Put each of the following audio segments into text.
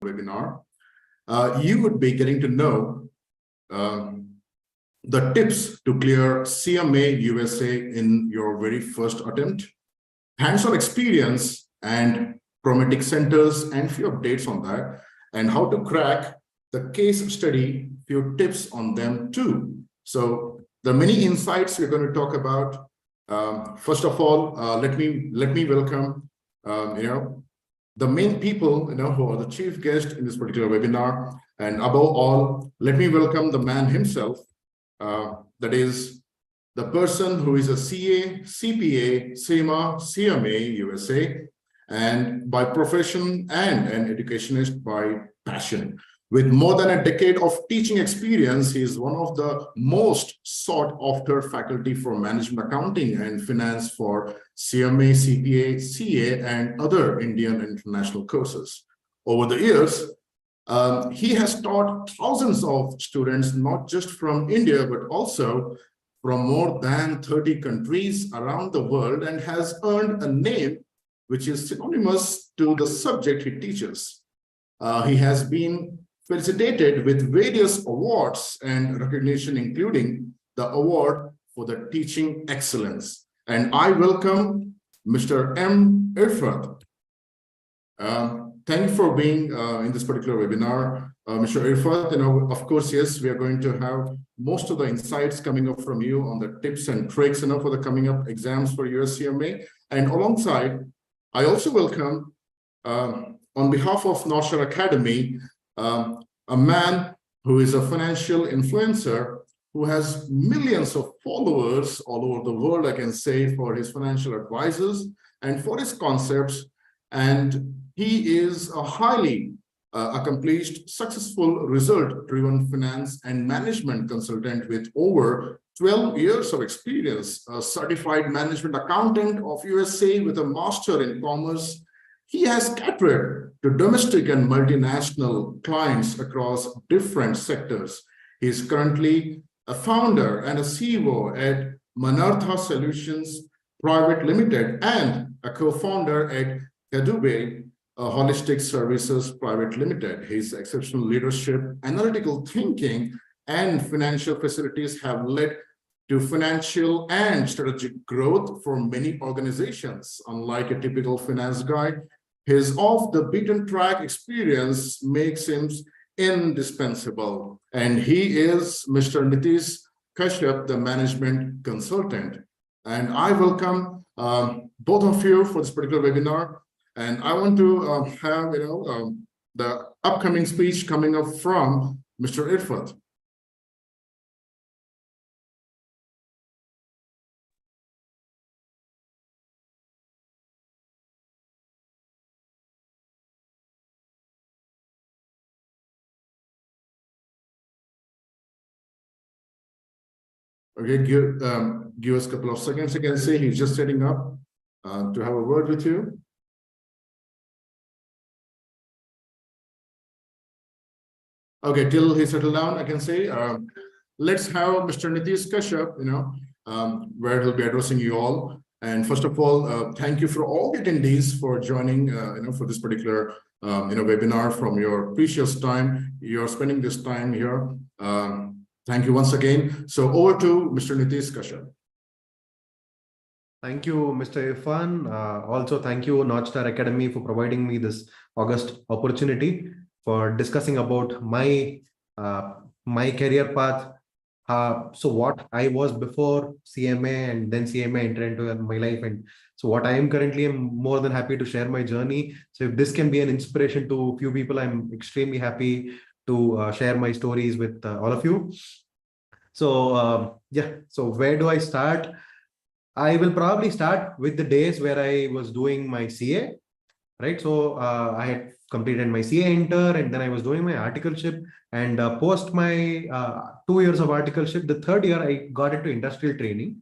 webinar. You would be getting to know the tips to clear CMA USA in your very first attempt, hands-on experience and chromatic centers and few updates on that, and how to crack the case study, few tips on them too. So the many insights we're going to talk about. First of all, let me welcome the main people who are the chief guest in this particular webinar, and above all, let me welcome the man himself. That is the person who is a CA, CPA, CMA, CMA USA, and by profession and an educationist by passion. With more than a decade of teaching experience, he is one of the most sought after faculty for management accounting and finance for CMA, CPA, CA, and other Indian and international courses. Over the years, he has taught thousands of students, not just from India, but also from more than 30 countries around the world, and has earned a name which is synonymous to the subject he teaches. He has been felicitated with various awards and recognition, including the award for the teaching excellence. And I welcome Mr. M. Irfat. Thank you for being in this particular webinar, Mr. Irfat. Of course, yes, we are going to have most of the insights coming up from you on the tips and tricks, for the coming up exams for USCMA. And alongside, I also welcome, on behalf of North Shore Academy, a man who is a financial influencer who has millions of followers all over the world, I can say, for his financial advisors and for his concepts. And he is a highly accomplished, successful, result-driven finance and management consultant with over 12 years of experience, a certified management accountant of USA with a master in commerce. He has catered to domestic and multinational clients across different sectors. He is currently a founder and a CEO at Manartha Solutions Private Limited and a co-founder at Kadube Holistic Services Private Limited. His exceptional leadership, analytical thinking, and financial facilities have led to financial and strategic growth for many organizations. Unlike a typical finance guy, his off-the-beaten-track experience makes him indispensable. And he is Mr. Nitish Question, the management consultant. And I welcome both of you for this particular webinar. And I want to have the upcoming speech coming up from Mr. Irfat. Okay, give us a couple of seconds. You can see he's just setting up to have a word with you. Okay, till he settled down, I can say, let's have Mr. Nitish Question, where he'll be addressing you all. And first of all, thank you for all the attendees for joining, for this particular, webinar from your precious time. You're spending this time here. Thank you once again. So over to Mr. Nitish Question. Thank you, Mr. Irfan. Also, thank you, North Star Academy, for providing me this August opportunity for discussing about my my career path. So what I was before CMA, and then CMA entered into my life, and so what I am currently, I'm more than happy to share my journey. So if this can be an inspiration to a few people, I'm extremely happy to share my stories with all of you. So yeah, so where do I start? I will probably start with the days where I was doing my CA, right? So I had completed my CA inter, and then I was doing my articleship, and post my 2 years of articleship, the third year I got into industrial training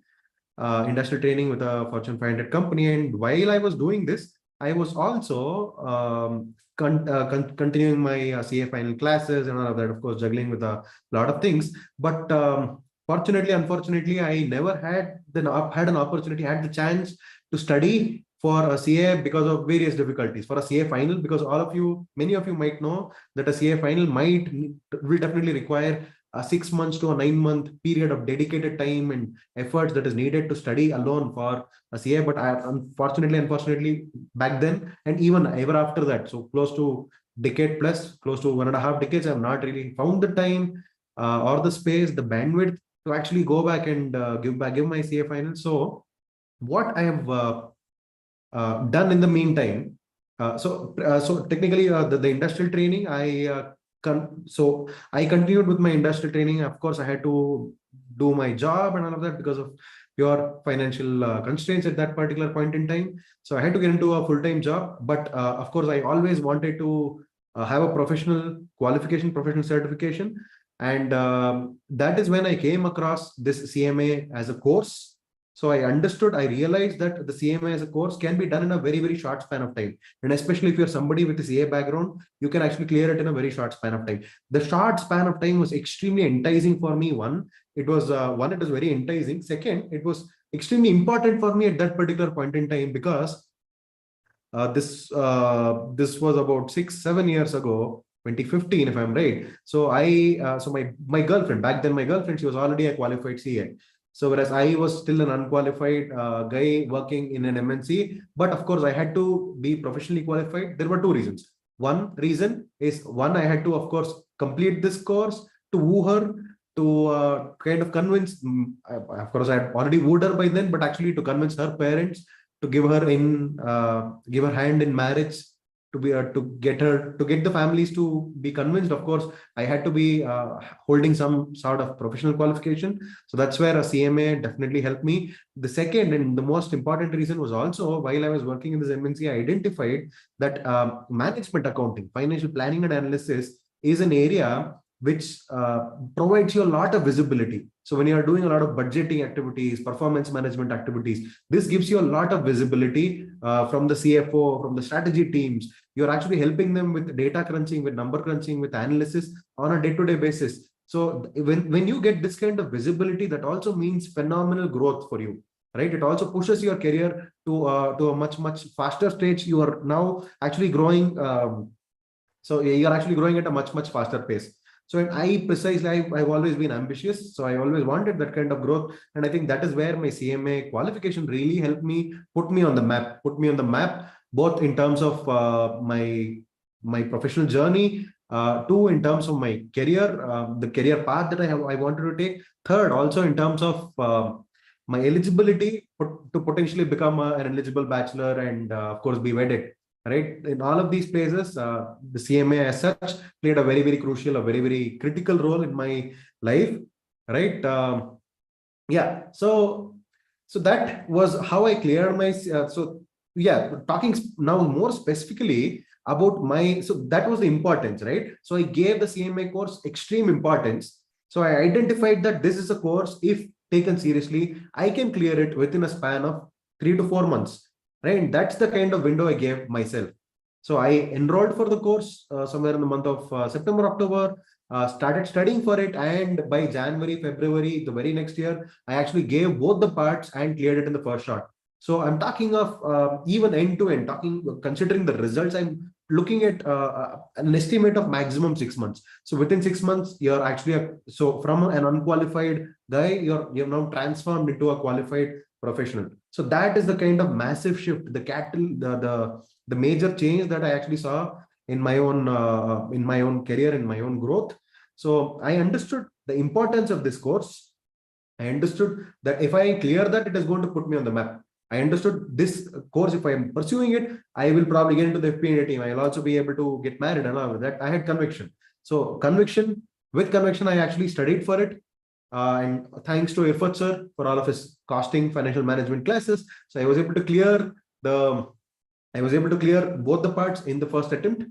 with a Fortune 500 company. And while I was doing this, I was also continuing my CA final classes and all of that, of course, juggling with a lot of things. But unfortunately, I never had the chance to study for a CA because of various difficulties. For a CA final, because many of you might know that a CA final will definitely require a 6 months to a 9-month period of dedicated time and efforts that is needed to study alone for a CA. But I unfortunately, back then and even ever after that, so close to decade plus, close to 1.5 decades, I've not really found the time or the space, the bandwidth to actually go back and give my CA final. So what I have done in the meantime, so technically the industrial training, so I continued with my industrial training. Of course, I had to do my job and all of that because of pure financial constraints at that particular point in time. So I had to get into a full-time job. But of course, I always wanted to have a professional qualification, professional certification. And that is when I came across this CMA as a course. So I realized that the CMA as a course can be done in a very, very short span of time. And especially if you're somebody with a CA background, you can actually clear it in a very short span of time. The short span of time was extremely enticing for me. It was very enticing. Second, it was extremely important for me at that particular point in time, because this was about 6-7 years ago, 2015, if I'm right. So my girlfriend, back then, she was already a qualified CA. So whereas I was still an unqualified guy working in an MNC, but of course I had to be professionally qualified. There were two reasons. One reason is, I had to, of course, complete this course to woo her, to kind of convince, of course, I had already wooed her by then, but actually to convince her parents to give her hand in marriage, to get the families to be convinced. Of course, I had to be holding some sort of professional qualification. So that's where a CMA definitely helped me. The second and the most important reason was also, while I was working in this MNC, I identified that management accounting, financial planning and analysis is an area which provides you a lot of visibility. So when you are doing a lot of budgeting activities, performance management activities, this gives you a lot of visibility from the CFO, from the strategy teams. You're actually helping them with data crunching, with number crunching, with analysis on a day-to-day basis. So when you get this kind of visibility, that also means phenomenal growth for you, right? It also pushes your career to a much, much faster stage. You are now actually growing. So you're actually growing at a much, much faster pace. So I've always been ambitious. So I always wanted that kind of growth. And I think that is where my CMA qualification really helped me, put me on the map, both in terms of my professional journey, two, in terms of my career, the career path that I wanted to take. Third, also in terms of my eligibility to potentially become an eligible bachelor and of course be wedded. Right, in all of these places, the CMA as such played a very, very crucial, a very, very critical role in my life. Right. Yeah. So that was how I cleared my. So yeah, talking now more specifically about so that was the importance, right? So I gave the CMA course extreme importance. So I identified that this is a course, if taken seriously, I can clear it within a span of 3 to 4 months. Right, that's the kind of window I gave myself. So I enrolled for the course somewhere in the month of September, October, started studying for it, and by January, February, the very next year, I actually gave both the parts and cleared it in the first shot. So I'm talking of even end to end, considering the results, I'm looking at an estimate of maximum 6 months. So within 6 months, you're actually so from an unqualified guy, you're now transformed into a qualified professional. So that is the kind of massive shift, the major change that I actually saw in my own career, in my own growth. So I understood the importance of this course. I understood that if I clear that, it is going to put me on the map. I understood this course, if I am pursuing it, I will probably get into the FP&A team. I will also be able to get married and all of that. I had conviction. So with conviction, I actually studied for it. And thanks to Irfat sir for all of his costing financial management classes. So I was able to clear both the parts in the first attempt,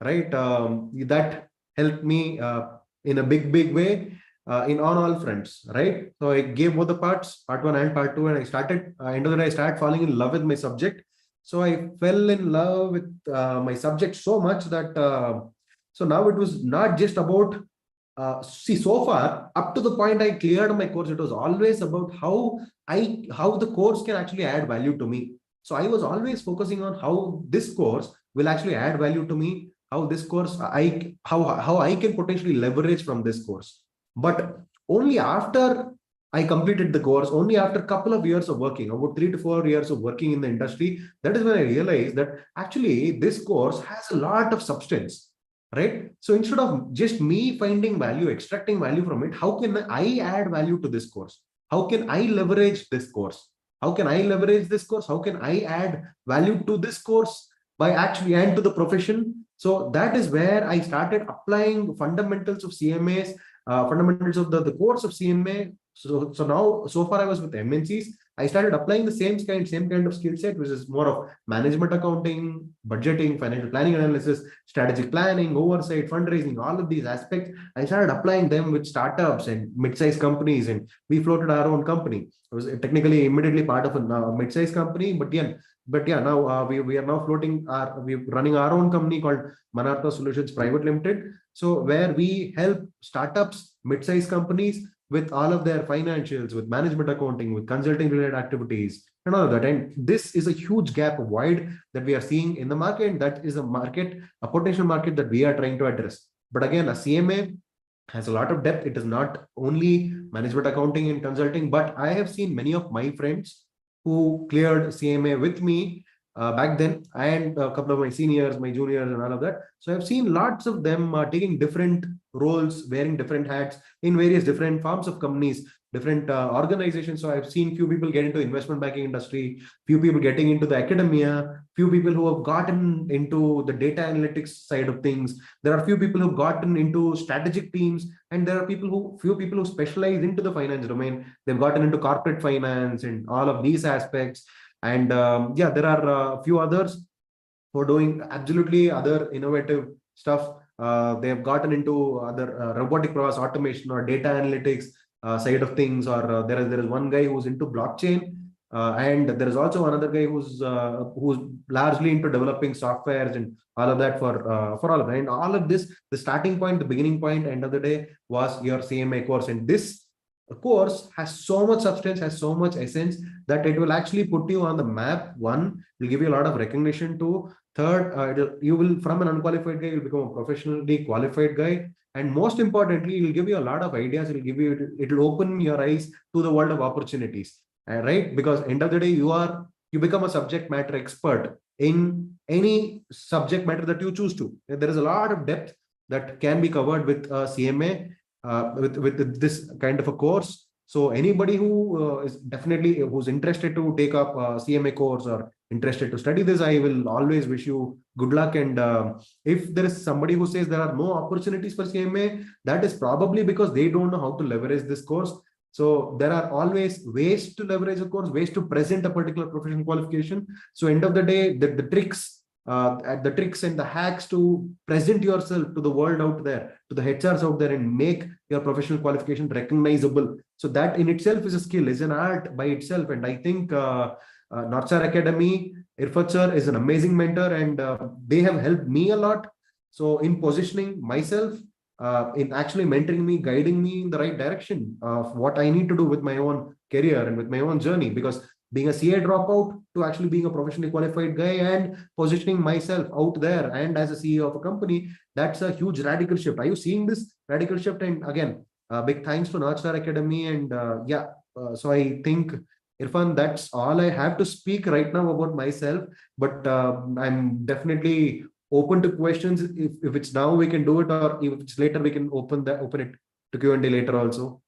right? That helped me in a big way on all fronts, right? So I gave both the parts, part one and part two, and I started, end of the day, I started falling in love with my subject. So I fell in love with my subject so much that, so now it was not just about, so far, up to the point I cleared my course, it was always about how the course can actually add value to me. So I was always focusing on how this course will actually add value to me, how this course how I can potentially leverage from this course. But only after I completed the course, only after a couple of years of working, about 3 to 4 years of working in the industry, that is when I realized that actually this course has a lot of substance, right? So instead of just me finding value, extracting value from it, how can I add value to this course? How can I leverage this course? How can I leverage this course? How can I add value to this course by actually and to the profession? So that is where I started applying fundamentals of CMAs, fundamentals of the course of CMA. So now, so far I was with MNCs. I started applying the same kind of skill set, which is more of management accounting, budgeting, financial planning analysis, strategic planning, oversight, fundraising, all of these aspects. I started applying them with startups and mid-sized companies, and we floated our own company. I was technically immediately part of a mid-sized company, but yeah, now we are now we're running our own company called Manartha Solutions Private Limited. So where we help startups, mid-sized companies with all of their financials, with management accounting, with consulting related activities, and all of that. And this is a huge gap, wide, that we are seeing in the market. And that is a potential market that we are trying to address. But again, a CMA has a lot of depth. It is not only management accounting and consulting, but I have seen many of my friends who cleared CMA with me back then, and a couple of my seniors, my juniors, and all of that. So I've seen lots of them taking different roles, wearing different hats in various different forms of companies, different organizations. So I've seen few people get into investment banking industry, few people getting into the academia, few people who have gotten into the data analytics side of things. There are few people who've gotten into strategic teams, and there are few people who specialize into the finance domain. They've gotten into corporate finance and all of these aspects. And yeah, there are a few others who are doing absolutely other innovative stuff. They have gotten into other robotic process automation or data analytics side of things, or there is one guy who's into blockchain, and there is also another guy who's largely into developing softwares and all of that for all of that. And all of this, the starting point, the beginning point, end of the day, was your CMA course. And this course has so much substance, has so much essence, that it will actually put you on the map. One, will give you a lot of recognition. Two, third, you will, from an unqualified guy, you'll become a professionally qualified guy. And most importantly, it will give you a lot of ideas. It will open your eyes to the world of opportunities, right? Because end of the day, you become a subject matter expert in any subject matter that you choose to. There is a lot of depth that can be covered with CMA, with this kind of a course. So anybody who is definitely who's interested to take up a CMA course or interested to study this, I will always wish you good luck. And if there is somebody who says there are no opportunities for CMA, that is probably because they don't know how to leverage this course. So there are always ways to leverage a course, ways to present a particular professional qualification. So end of the day, the tricks and the hacks to present yourself to the world out there, to the HRs out there, and make your professional qualification recognizable. So that in itself is a skill, is an art by itself. And I think North Star Academy, Irfat sir is an amazing mentor, and they have helped me a lot. So in positioning myself, in actually mentoring me, guiding me in the right direction of what I need to do with my own career and with my own journey. Because being a CA dropout to actually being a professionally qualified guy and positioning myself out there and as a CEO of a company, that's a huge radical shift. Are you seeing this radical shift? And again, big thanks to North Star Academy. And so I think, Irfan, that's all I have to speak right now about myself. But I'm definitely open to questions. If it's now, we can do it, or if it's later, we can open it to Q&A later also.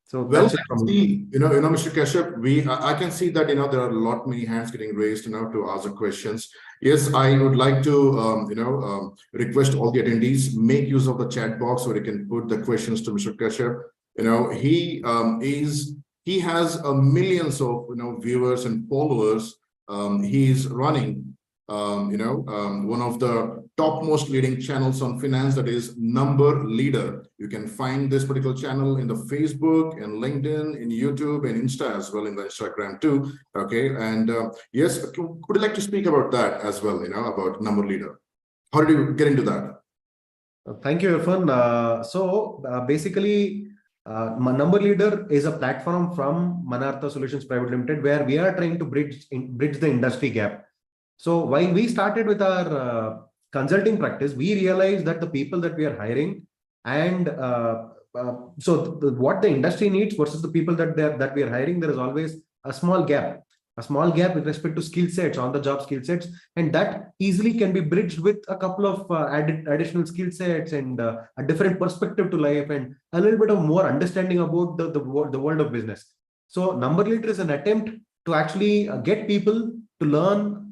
So well, that's it from me. Mr. Kashyap, I can see that there are a lot many hands getting raised to ask the questions. Yes, I would like to request all the attendees make use of the chat box so they can put the questions to Mr. Kashyap. He has millions of viewers and followers. He's running one of the topmost leading channels on finance, that is Number Leader. You can find this particular channel in the Facebook and LinkedIn, in YouTube and Insta as well, in the Instagram too. Okay, and yes, would you like to speak about that as well? About Number Leader. How did you get into that? Thank you, Irfan. So basically, Number Leader is a platform from Manartha Solutions Private Limited, where we are trying to bridge the industry gap. So while we started with our consulting practice, we realized that the people that we are hiring and what the industry needs versus the people that we are hiring, there is always a small gap with respect to skill sets, on the job skill sets, and that easily can be bridged with a couple of additional skill sets and a different perspective to life and a little bit of more understanding about the world of business. So Number Leader is an attempt to actually get people to learn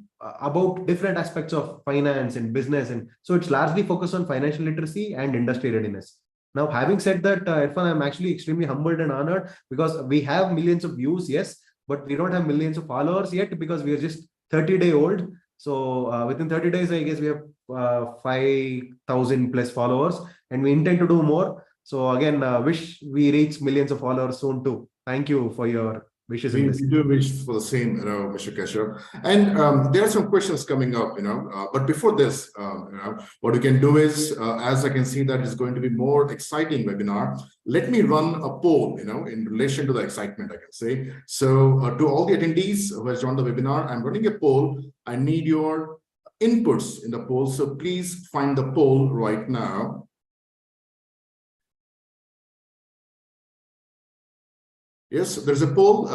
about different aspects of finance and business, and so it's largely focused on financial literacy and industry readiness. Now, having said that, Irfan, I'm actually extremely humbled and honored, because we have millions of views, yes, but we don't have millions of followers yet, because we are just 30-day-old. So within 30 days, I guess we have 5,000 plus followers, and we intend to do more. So again, wish we reach millions of followers soon too. Thank you for your wishes in this. We do wish for the same, Mr. Keshav. And there are some questions coming up, but before this, what we can do is, as I can see that it's going to be more exciting webinar, let me run a poll, in relation to the excitement, I can say. So to all the attendees who has joined the webinar, I'm running a poll. I need your inputs in the poll. So please find the poll right now. Yes, there's a poll,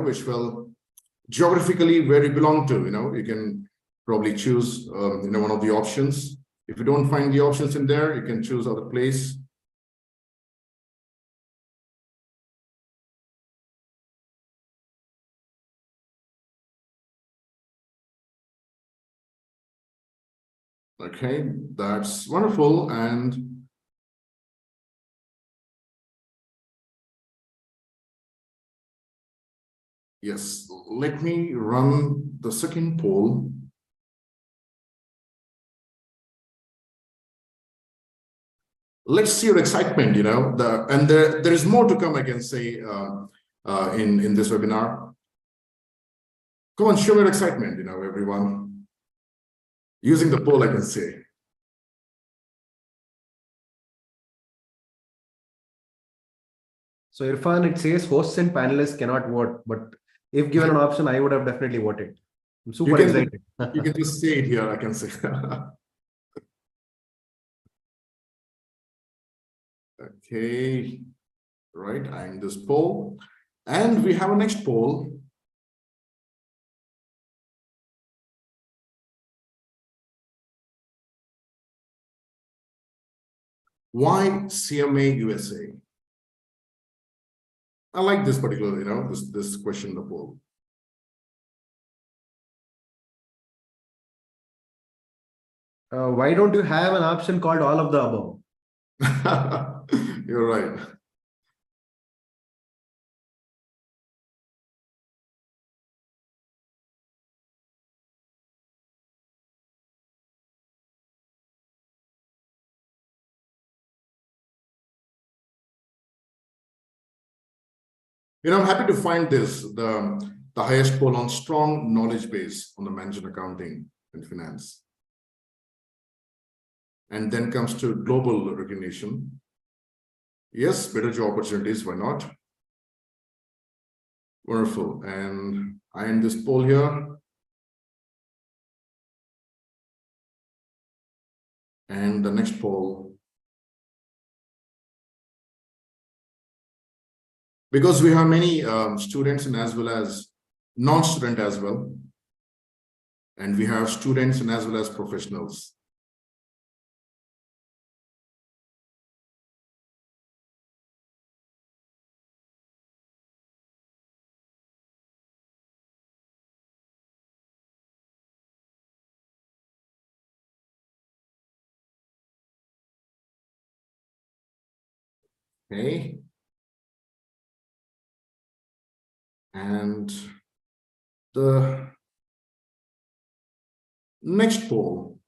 which will geographically where you belong to, you can probably choose, one of the options. If you don't find the options in there, you can choose other place. Okay, that's wonderful. And yes, let me run the second poll. Let's see your excitement, and there is more to come, I can say, in this webinar. Come on, show your excitement, everyone. Using the poll, I can say. So Irfan, it says hosts and panelists cannot vote, but if given an option, I would have definitely voted. I'm super excited. You can just say it here, I can say. Okay, right, I'm this poll. And we have a next poll. Why CMA USA? I like this particular, this question in the poll. Why don't you have an option called all of the above? You're right. I'm happy to find this, the highest poll on strong knowledge base on the management accounting and finance. And then comes to global recognition. Yes, better job opportunities, why not? Wonderful. And I end this poll here. And the next poll. Because we have many students and as well as non-student as well. And we have students and as well as professionals. Okay. And the next poll.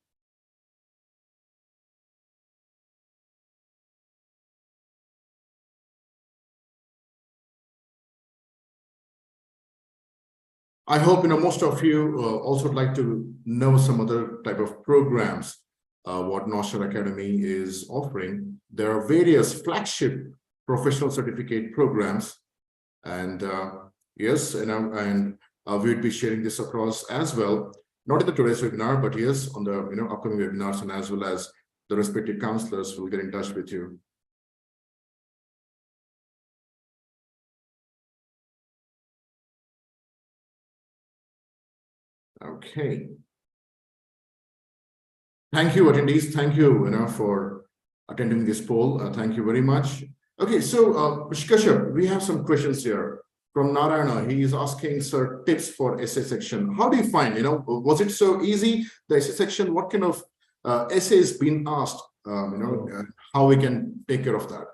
I hope most of you also would like to know some other type of programs what North Star Academy is offering. There are various flagship professional certificate programs. And yes, and we'd be sharing this across as well, not in the today's webinar, but yes, on the upcoming webinars, and as well as the respective counselors will get in touch with you. Okay. Thank you, attendees. Thank you, for attending this poll. Thank you very much. Okay, so Mr. we have some questions here from Narayana. He is asking, sir, tips for essay section. How do you find, was it so easy, the essay section? What kind of essays been asked, how we can take care of that?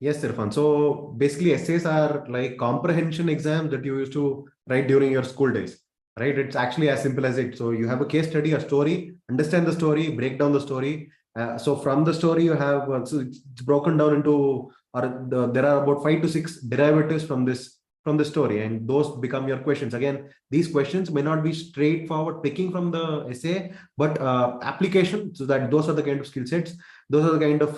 Yes, Irfan. So basically essays are like comprehension exams that you used to write during your school days, right? It's actually as simple as it. So you have a case study, a story, understand the story, break down the story. So from the story you have, so it's broken down into, there are about 5 to 6 derivatives from the story, and those become your questions. Again, these questions may not be straightforward picking from the essay, but application, so that those are the kind of skill sets, those are the kind of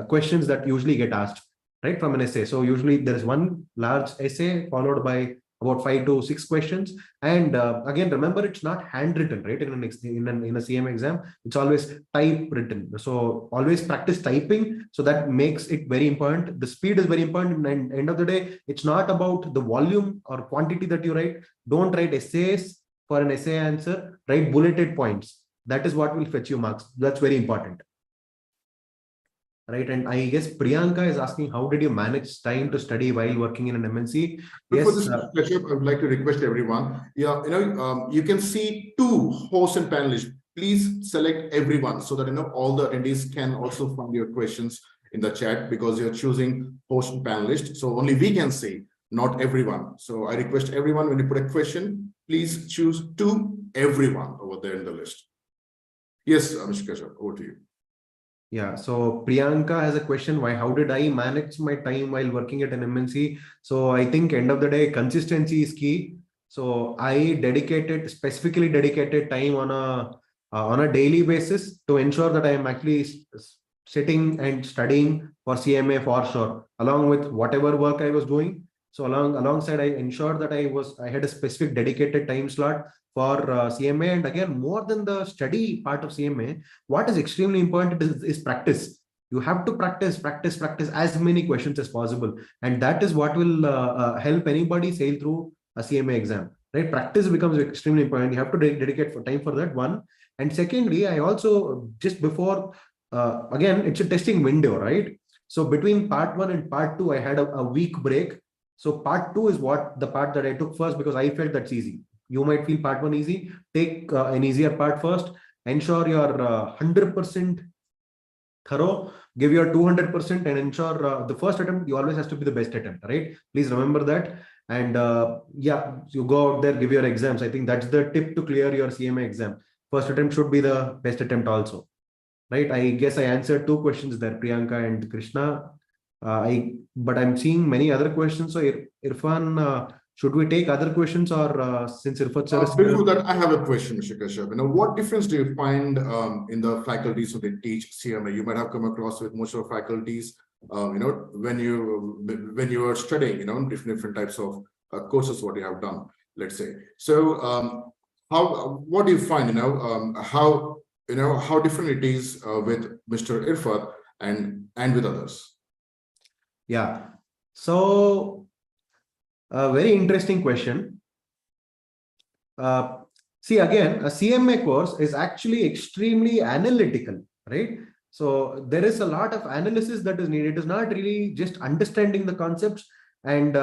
questions that usually get asked, right, from an essay. So usually there is one large essay followed by about 5 to 6 questions. And again, remember, it's not handwritten, right? In a CMA exam, it's always typewritten. So always practice typing. So that makes it very important. The speed is very important. And end of the day, it's not about the volume or quantity that you write. Don't write essays for an essay answer. Write bulleted points. That is what will fetch you marks. That's very important. Right, and I guess Priyanka is asking, how did you manage time to study while working in an MNC? Before Yes, this, I would like to request everyone. Yeah, you can see 2 hosts and panelists. Please select everyone so that all the attendees can also find your questions in the chat, because you're choosing host and panelist. So only we can see, not everyone. So I request everyone, when you put a question, please choose to everyone over there in the list. Yes, Mr. Kashyap, over to you. Yeah, so Priyanka has a question. How did I manage my time while working at an MNC? So I think end of the day, consistency is key. So I specifically dedicated time on a daily basis to ensure that I am actually sitting and studying for CMA for sure, along with whatever work I was doing. So alongside, I ensured that I had a specific dedicated time slot for CMA. And again, more than the study part of CMA, what is extremely important is practice. You have to practice as many questions as possible. And that is what will help anybody sail through a CMA exam, right? Practice becomes extremely important. You have to dedicate time for that, one. And secondly, I also, just before, again, it's a testing window, right? So between part 1 and part 2, I had a week break. So part 2 is the part that I took first, because I felt that's easy. You might feel part 1 easy. Take an easier part first. Ensure you're 100% thorough. Give your 200% and ensure the first attempt, you always has to be the best attempt, right? Please remember that. And yeah, you go out there, give your exams. I think that's the tip to clear your CMA exam. First attempt should be the best attempt also, right? I guess I answered 2 questions there, Priyanka and Krishna. But I'm seeing many other questions. So Irfan, should we take other questions, or since Irfat sir is before that, I have a question, Mr. Kashyap. What difference do you find in the faculties who they teach CMA? You might have come across with most of faculties, when you are studying, different types of courses, what you have done, let's say. So, what do you find? How different it is with Mr. Irfat and with others? Yeah. So, a very interesting question. See, again, a CMA course is actually extremely analytical, right? So there is a lot of analysis that is needed. It is not really just understanding the concepts and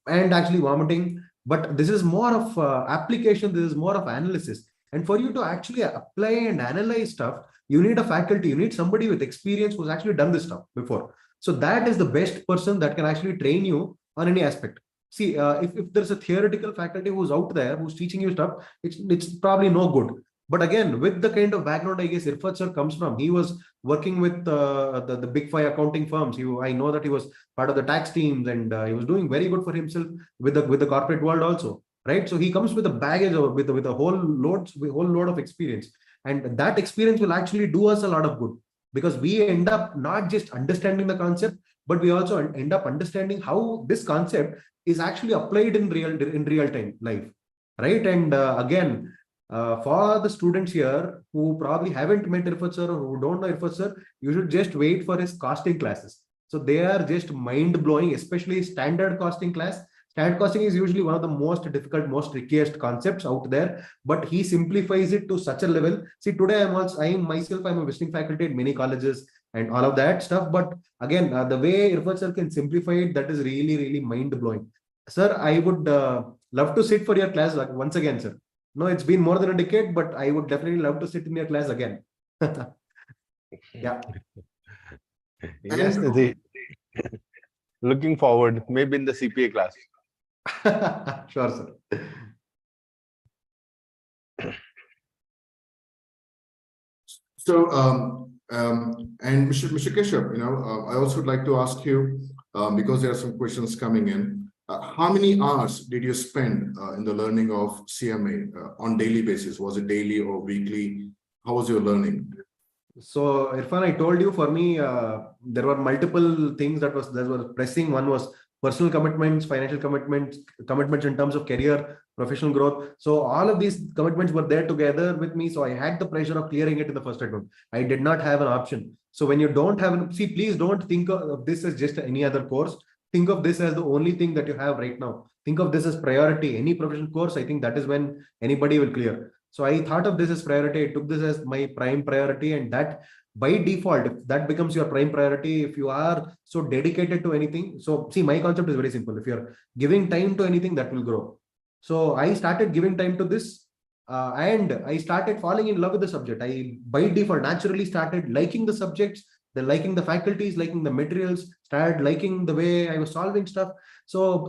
actually vomiting, but this is more of application. This is more of analysis. And for you to actually apply and analyze stuff, you need a faculty. You need somebody with experience who's actually done this stuff before. So that is the best person that can actually train you on any aspect. See, if there's a theoretical faculty who's out there who's teaching you stuff, it's probably no good. But again, with the kind of background I guess Irfat sir comes from, he was working with the big 5 accounting firms. I know that he was part of the tax teams, and he was doing very good for himself with the corporate world also, right? So he comes with a baggage with a whole load of experience, and that experience will actually do us a lot of good. because we end up not just understanding the concept, but we also end up understanding how this concept is actually applied in real time life, right? And again, for the students here who probably haven't met Irfat sir or who don't know Irfat sir, you should just wait for his costing classes. So they are just mind blowing, especially standard costing class. Standard costing is usually one of the most difficult, most trickiest concepts out there, but he simplifies it to such a level. See, today I'm a visiting faculty at many colleges and all of that stuff. But again, the way Irfat sir can simplify it, that is really, really mind blowing. Sir, I would love to sit for your class once again, sir. No, it's been more than a decade, but I would definitely love to sit in your class again. Yeah. Yes, Nitish. Looking forward, maybe in the CPA class. Sure, sir. So, and Mr. Keshav, I also would like to ask you, because there are some questions coming in, how many hours did you spend in the learning of CMA on daily basis? Was it daily or weekly? How was your learning? So, Irfan, I told you, for me, there were multiple things that was pressing. One was personal commitments, financial commitments in terms of career, professional growth. So all of these commitments were there together with me. So I had the pressure of clearing it in the first attempt. I did not have an option. So when you don't have see, please don't think of this as just any other course. Think of this as the only thing that you have right now. Think of this as priority. Any professional course, I think that is when anybody will clear. So I thought of this as priority. I took this as my prime priority, and that by default, if that becomes your prime priority, if you are so dedicated to anything. So see, my concept is very simple. If you're giving time to anything, that will grow. So I started giving time to this, and I started falling in love with the subject. I by default naturally started liking the subjects, liking the faculties, liking the materials, started liking the way I was solving stuff. So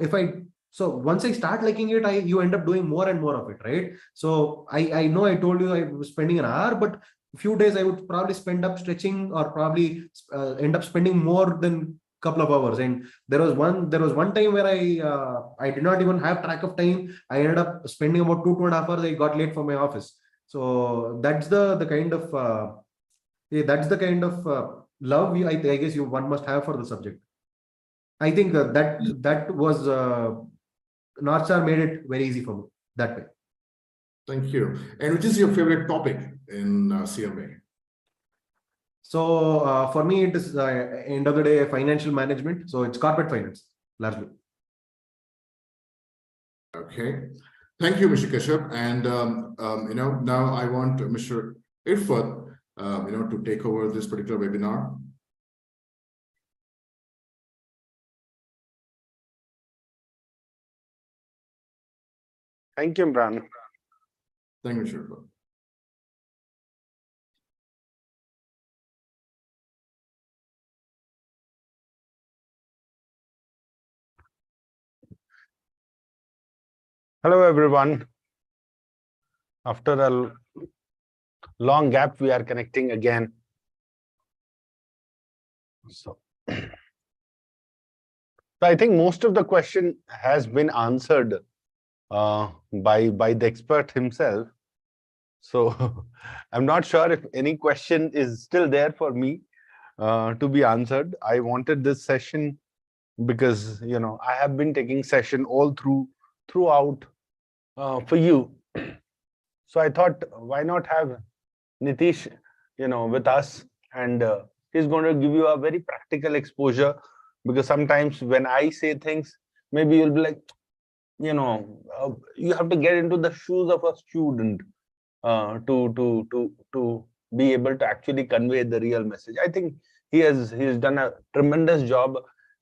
once I start liking it, you end up doing more and more of it, right? So I know I told you I was spending an hour, but a few days I would probably spend up stretching, or probably end up spending more than couple of hours. And there was one time where I did not even have track of time. I ended up spending about 2.5 hours. I got late for my office. So that's the kind of love I guess one must have for the subject. I think that was North Star made it very easy for me that way. Thank you. And which is your favorite topic in CMA? So for me, it is end of the day financial management. So it's corporate finance largely. Okay, thank you, Mr. Kashyap. And now I want Mr. Irfat, to take over this particular webinar. Thank you, Imran. Thank you, Mr. Irfat. Hello, everyone. After a long gap, we are connecting again. So I think most of the question has been answered by the expert himself. So I'm not sure if any question is still there for me to be answered. I wanted this session because I have been taking session all throughout for you. So I thought, why not have Nitish, with us, and he's going to give you a very practical exposure, because sometimes when I say things, maybe you'll be like, you have to get into the shoes of a student to be able to actually convey the real message. I think he's done a tremendous job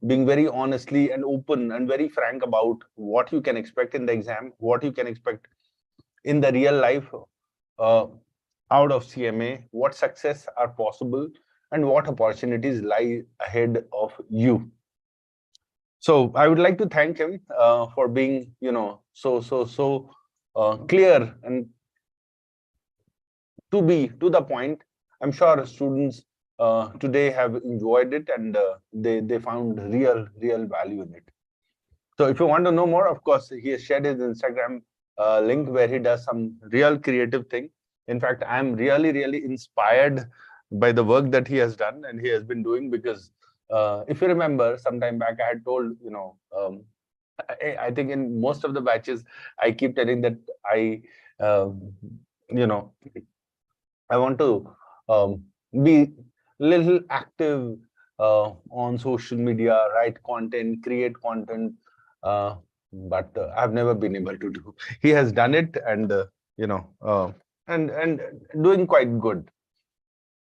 being very honestly and open and very frank about what you can expect in the exam, what you can expect in the real life out of CMA, what success are possible, and what opportunities lie ahead of you. So I would like to thank him for being, so clear and to the point. I'm sure students today have enjoyed it, and they found real value in it. So if you want to know more, of course, he has shared his Instagram link where he does some real creative thing. In fact, I'm really inspired by the work that he has done and he has been doing, because if you remember, some time back I had told, I think in most of the batches, I keep telling that I want to be little active on social media, write content, create content, but I've never been able to do. He has done it, and and doing quite good.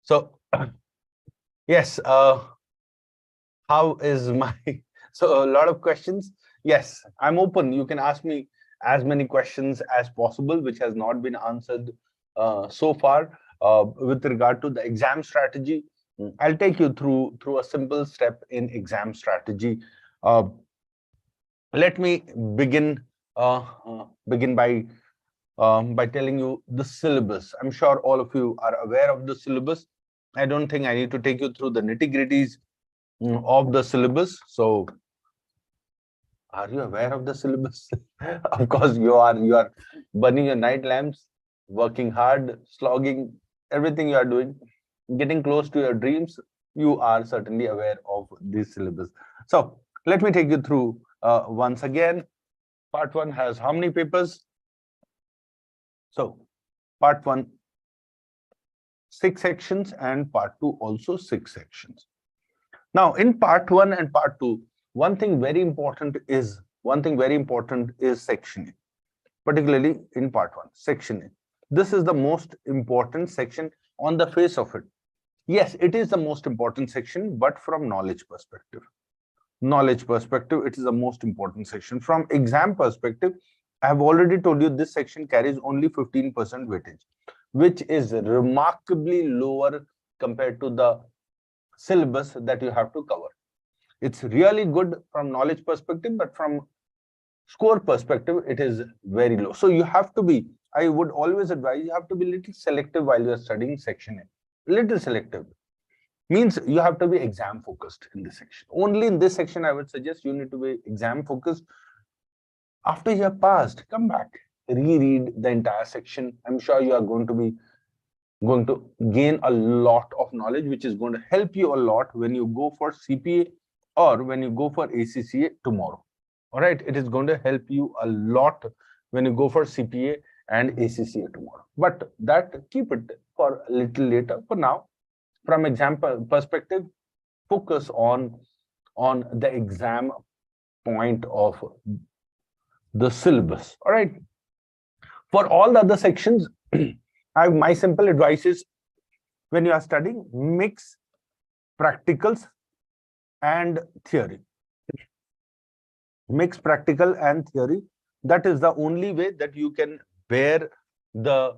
So yes, how is my so a lot of questions. Yes, I'm open. You can ask me as many questions as possible which has not been answered so far with regard to the exam strategy. I'll take you through a simple step in exam strategy. Let me begin by telling you the syllabus. I'm sure all of you are aware of the syllabus. I don't think I need to take you through the nitty-gritties of the syllabus. So, are you aware of the syllabus? Of course, you are burning your night lamps, working hard, slogging, everything you are doing, getting close to your dreams. You are certainly aware of this syllabus. So, let me take you through once again. Part 1 has how many papers? So, part 1, 6 sections, and part 2 also 6 sections. Now, in part 1 and part 2, one thing very important is section A, particularly in part 1, section A. This is the most important section on the face of it. Yes, it is the most important section, but from knowledge perspective. It is the most important section. From exam perspective, I have already told you this section carries only 15% weightage, which is remarkably lower compared to the syllabus that you have to cover. It's really good from knowledge perspective, but from score perspective, it is very low. So you have to be, I would always advise, you have to be little selective while you are studying section A. Little selective means you have to be exam focused in this section. Only in this section, I would suggest you need to be exam focused. After you have passed, come back, reread the entire section. I'm sure you are going to gain a lot of knowledge, which is going to help you a lot when you go for CPA or when you go for ACCA tomorrow. All right, it is going to help you a lot when you go for CPA and ACCA tomorrow. But that, keep it for a little later. For now, from exam perspective, focus on the exam point of the syllabus. All right. For all the other sections, my simple advice is, when you are studying, mix practicals and theory. Mix practical and theory. That is the only way that you can bear the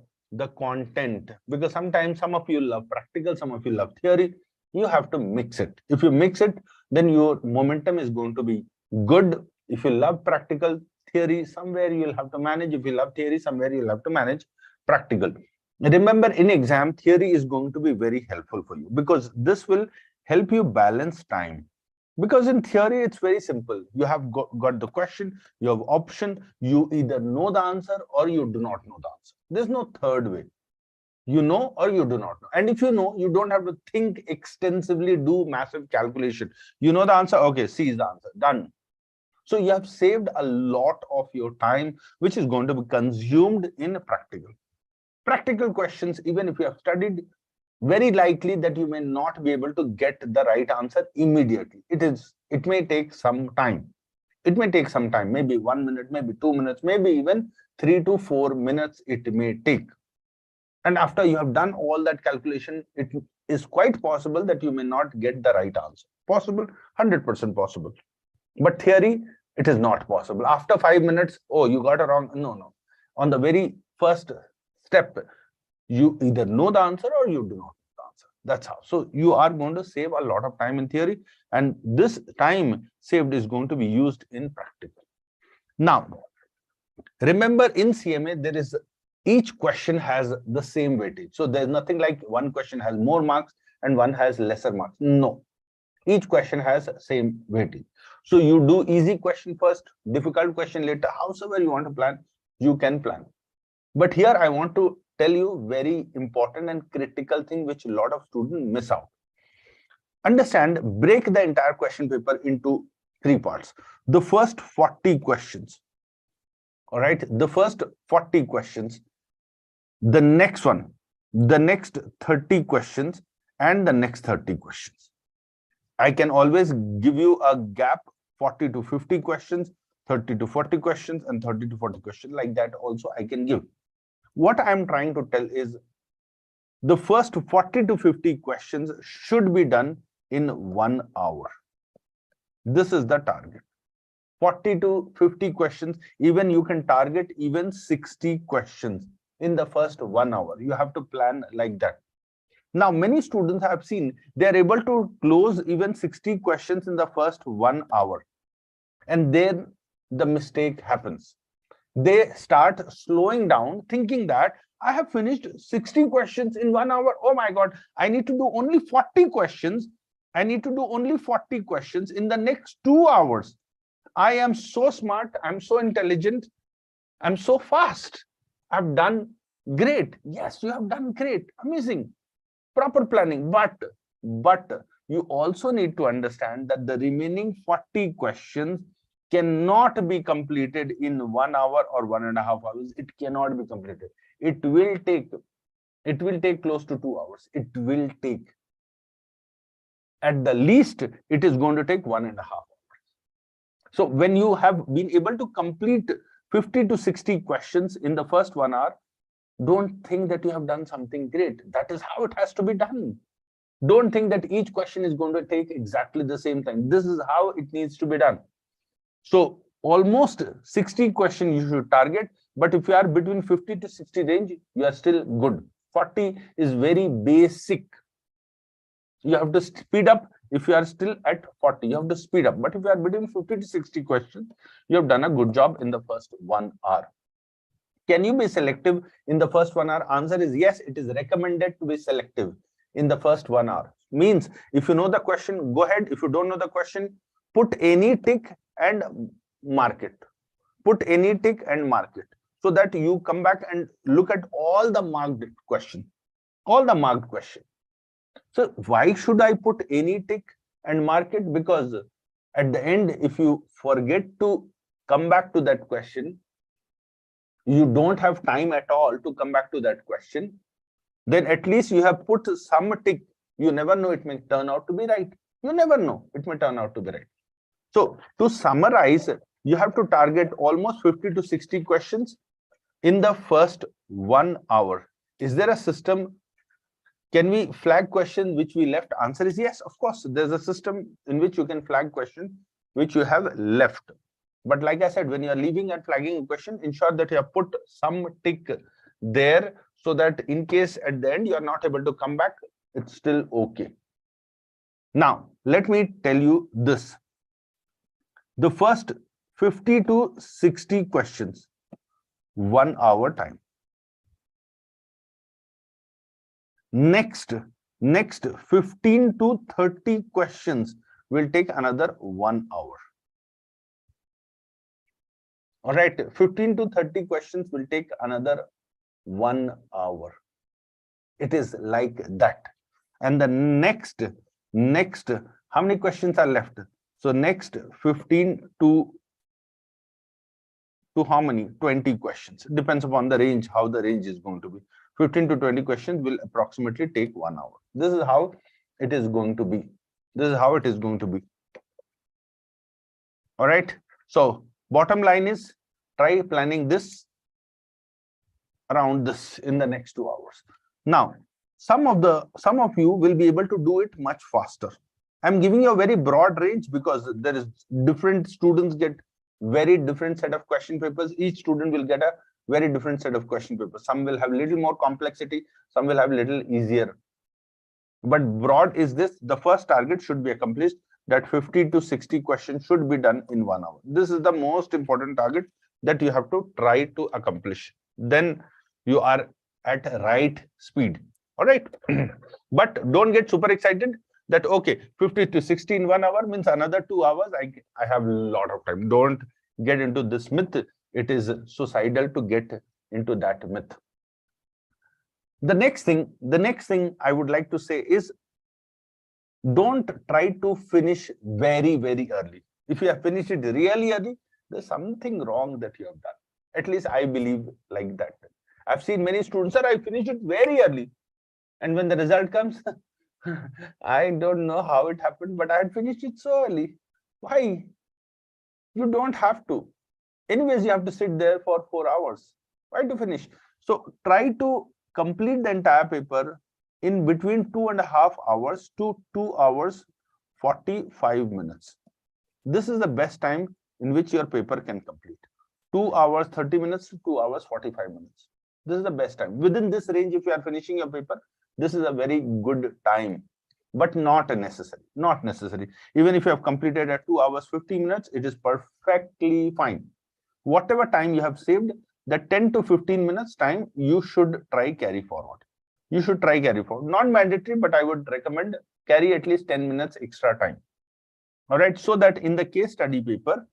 content, because sometimes some of you love practical, some of you love theory. You have to mix it. If you mix it, then your momentum is going to be good. If you love practical, theory, somewhere you'll have to manage. If you love theory, somewhere you'll have to manage practical. Remember, in exam, theory is going to be very helpful for you, because this will help you balance time. Because in theory, it's very simple. You have got the question, you have option, you either know the answer or you do not know the answer. There's no third way. You know or you do not know. And if you know, you don't have to think extensively, do massive calculation. You know the answer, okay, C is the answer, done. So you have saved a lot of your time, which is going to be consumed in practical. Practical questions, even if you have studied, very likely that you may not be able to get the right answer immediately. It may take some time. It may take some time, maybe 1 minute, maybe 2 minutes, maybe even 3 to 4 minutes it may take. And after you have done all that calculation, it is quite possible that you may not get the right answer. Possible, 100% possible. But theory, it is not possible. After 5 minutes, oh, you got it wrong. No. On the very first step, you either know the answer or you do not know the answer. That's how. So you are going to save a lot of time in theory, and this time saved is going to be used in practical. Now, remember, in CMA, each question has the same weightage. So there's nothing like one question has more marks and one has lesser marks. No. Each question has same weightage. So you do easy question first, difficult question later. However you want to plan, you can plan. But here I want to tell you very important and critical thing which a lot of students miss out. Understand, break the entire question paper into 3 parts. The first 40 questions. All right, the first 40 questions, the next one, the next 30 questions, and the next 30 questions. I can always give you a gap, 40 to 50 questions, 30 to 40 questions, and 30 to 40 questions. Like that also I can give. What I'm trying to tell is the first 40 to 50 questions should be done in 1 hour. This is the target. 40 to 50 questions, even you can target even 60 questions in the first 1 hour. You have to plan like that. Now, many students have seen they are able to close even 60 questions in the first 1 hour. And then the mistake happens. They start slowing down, thinking that I have finished 60 questions in 1 hour. Oh my God, I need to do only 40 questions. I need to do only 40 questions in the next 2 hours. I am so smart. I'm so intelligent. I'm so fast. I've done great. Yes, you have done great. Amazing. Proper planning. But you also need to understand that the remaining 40 questions cannot be completed in 1 hour or 1.5 hours. It cannot be completed. It will take close to 2 hours. It will take, at the least, it is going to take 1.5 hours. So when you have been able to complete 50 to 60 questions in the first 1 hour, don't think that you have done something great. That is how it has to be done. Don't think that each question is going to take exactly the same time. This is how it needs to be done. So almost 60 questions you should target, but if you are between 50 to 60 range, you are still good. 40 is very basic. You have to speed up. If you are still at 40, you have to speed up. But if you are between 50 to 60 questions, you have done a good job in the first 1 hour. Can you be selective in the first 1 hour? Answer is yes, it is recommended to be selective in the first 1 hour. Means if you know the question, go ahead. If you don't know the question, put any tick and mark it. Put any tick and mark it, so that you come back and look at all the marked question. All the marked question. So why should I put any tick and mark it? Because at the end, if you forget to come back to that question, you don't have time at all to come back to that question, then at least you have put some tick. You never know, it may turn out to be right. You never know, it may turn out to be right. So to summarize, you have to target almost 50 to 60 questions in the first 1 hour. Is there a system? Can we flag questions which we left? Answer is yes, of course. There's a system in which you can flag questions which you have left. But like I said, when you are leaving and flagging a question, ensure that you have put some tick there, so that in case at the end you are not able to come back, it's still okay. Now, let me tell you this. The first 50 to 60 questions, 1 hour time. Next 15 to 30 questions will take another 1 hour. All right, 15 to 30 questions will take another 1 hour. It is like that. And the next, how many questions are left? So next 15 to how many? 20 questions. Depends upon the range, how the range is going to be. 15 to 20 questions will approximately take 1 hour. This is how it is going to be. This is how it is going to be. All right. So bottom line is, try planning this around this in the next 2 hours. Now, some of you will be able to do it much faster. I'm giving you a very broad range because there is different students get very different set of question papers. Each student will get a very different set of question papers. Some will have little more complexity, some will have little easier. But broad is this: the first target should be accomplished, that 50 to 60 questions should be done in 1 hour. This is the most important target that you have to try to accomplish. Then you are at right speed. All right. But don't get super excited that, okay, 50 to 60 in 1 hour means another 2 hours. I have a lot of time. Don't get into this myth. It is suicidal to get into that myth. The next thing I would like to say is, don't try to finish very, very early. If you have finished it really early, there's something wrong that you have done. At least I believe like that. I've seen many students, sir, I finished it very early. And when the result comes, I don't know how it happened, but I had finished it so early. Why? You don't have to. Anyways, you have to sit there for 4 hours. Why to finish? So try to complete the entire paper in between 2.5 hours to 2 hours 45 minutes. This is the best time in which your paper can complete. 2 hours 30 minutes to 2 hours 45 minutes. This is the best time. Within this range, if you are finishing your paper, this is a very good time, but not necessary. Not necessary. Even if you have completed at 2 hours 50 minutes, it is perfectly fine. Whatever time you have saved, the 10 to 15 minutes time, you should try carry forward. You should try carry forward. Not mandatory, but I would recommend carry at least 10 minutes extra time. All right, so that in the case study paper,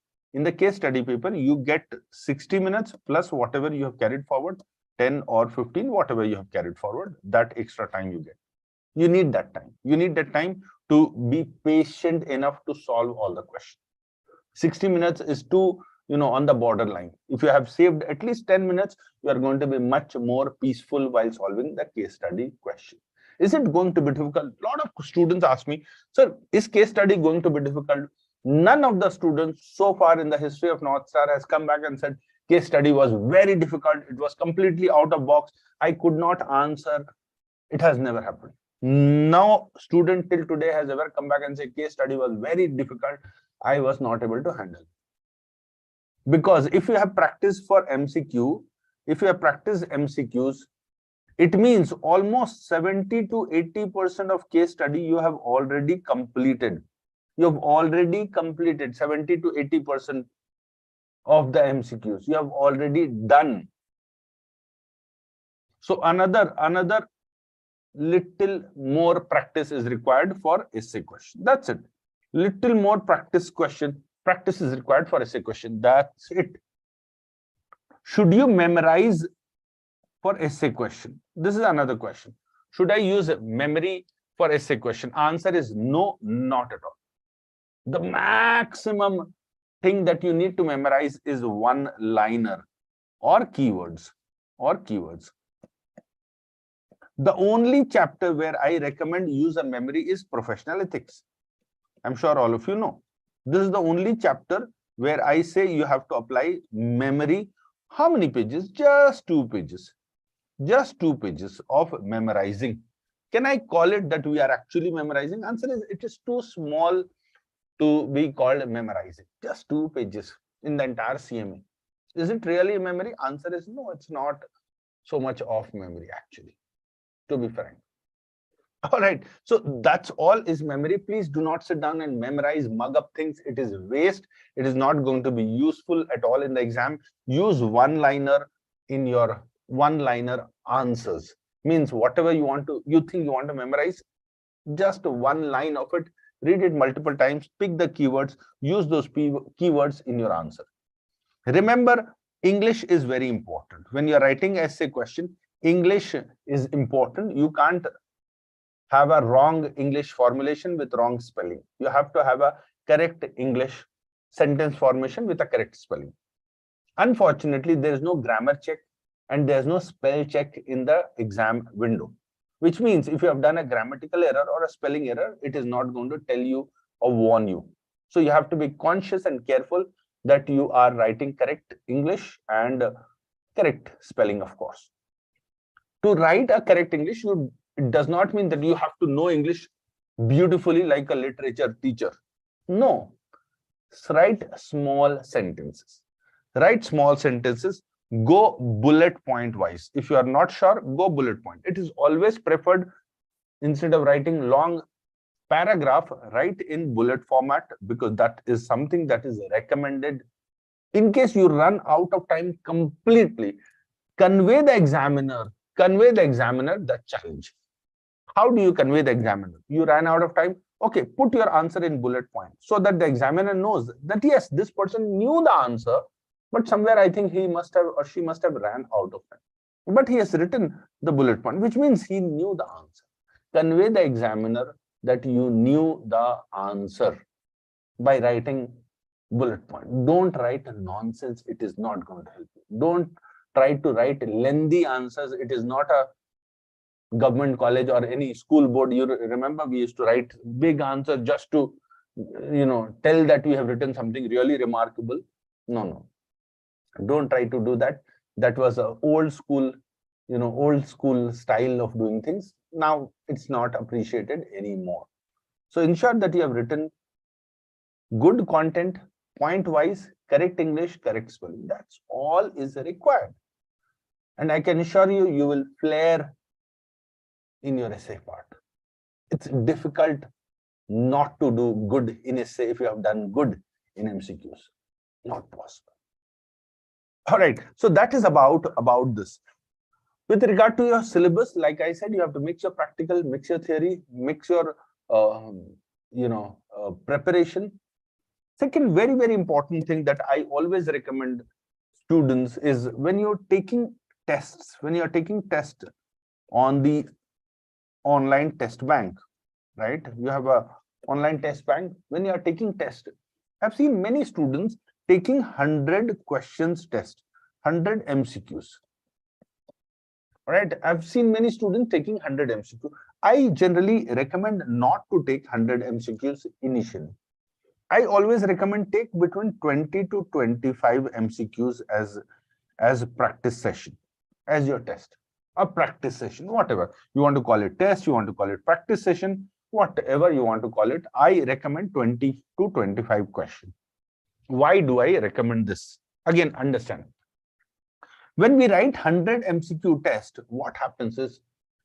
you get 60 minutes plus whatever you have carried forward, 10 or 15, whatever you have carried forward, that extra time you get. You need that time. You need that time to be patient enough to solve all the questions. 60 minutes is too, on the borderline. If you have saved at least 10 minutes, you are going to be much more peaceful while solving the case study question. Is it going to be difficult? A lot of students ask me, sir, is case study going to be difficult? None of the students so far in the history of North Star has come back and said, case study was very difficult. It was completely out of box. I could not answer. It has never happened. No student till today has ever come back and said, case study was very difficult. I was not able to handle it. Because if you have practiced for MCQ, if you have practiced MCQs, it means almost 70 to 80% of case study you have already completed. You have already completed 70 to 80% of the MCQs. You have already done. So another little more practice is required for essay question. That's it. Little more practice is required for essay question. That's it. Should you memorize for essay question? This is another question. Should I use memory for essay question? Answer is no, not at all. The maximum thing that you need to memorize is one-liner or keywords. The only chapter where I recommend use a memory is professional ethics. I'm sure all of you know. This is the only chapter where I say you have to apply memory. How many pages? Just 2 pages. Just 2 pages of memorizing. Can I call it that we are actually memorizing? Answer is it is too small to be called memorizing. Just 2 pages in the entire CMA. Is it really memory? Answer is no, it's not so much of memory actually, to be frank. All right, so that's all is memory. Please do not sit down and memorize, mug up things. It is waste. It is not going to be useful at all in the exam. Use one-liner in your one-liner answers. Means whatever you think you want to memorize, just one line of it, read it multiple times, pick the keywords, use those keywords in your answer. Remember, English is very important. When you're writing essay question, English is important. You can't have a wrong English formulation with wrong spelling. You have to have a correct English sentence formation with a correct spelling. Unfortunately, there is no grammar check and there's no spell check in the exam window, which means if you have done a grammatical error or a spelling error, it is not going to tell you or warn you. So you have to be conscious and careful that you are writing correct English and correct spelling, of course. To write a correct English, it does not mean that you have to know English beautifully like a literature teacher. No. Write small sentences. Write small sentences. Go bullet point wise. If you are not sure, go bullet point. It is always preferred, instead of writing long paragraph, write in bullet format, because that is something that is recommended. In case you run out of time completely, convey the examiner the challenge. How do you convey the examiner? You ran out of time. Okay, put your answer in bullet point so that the examiner knows that yes, this person knew the answer, but somewhere I think he must have or she must have ran out of time. But he has written the bullet point, which means he knew the answer. Convey the examiner that you knew the answer by writing bullet point. Don't write nonsense. It is not going to help you. Don't try to write lengthy answers. It is not a government college or any school board. You remember we used to write big answers just to, tell that we have written something really remarkable. No. Don't try to do that. That was a old school style of doing things. Now it's not appreciated anymore. So ensure that you have written good content, point wise, correct English, correct spelling. That's all is required. And I can assure you, you will flare in your essay part. It's difficult not to do good in essay if you have done good in MCQs. Not possible. All right. So that is about this. With regard to your syllabus, like I said, you have to mix your practical, mix your theory, mix your preparation. Second, very, very important thing that I always recommend students is when you're taking tests, on the online test bank, right? You have a online test bank. When you are taking test, I've seen many students taking 100 questions test, 100 MCQs. Right? I've seen many students taking 100 MCQs. I generally recommend not to take 100 MCQs initially. I always recommend take between 20 to 25 MCQs as a practice session, as your test, a practice session, whatever. You want to call it test, you want to call it practice session, whatever you want to call it. I recommend 20 to 25 questions. Why do I recommend this? Again, understand. When we write 100 MCQ test, what happens is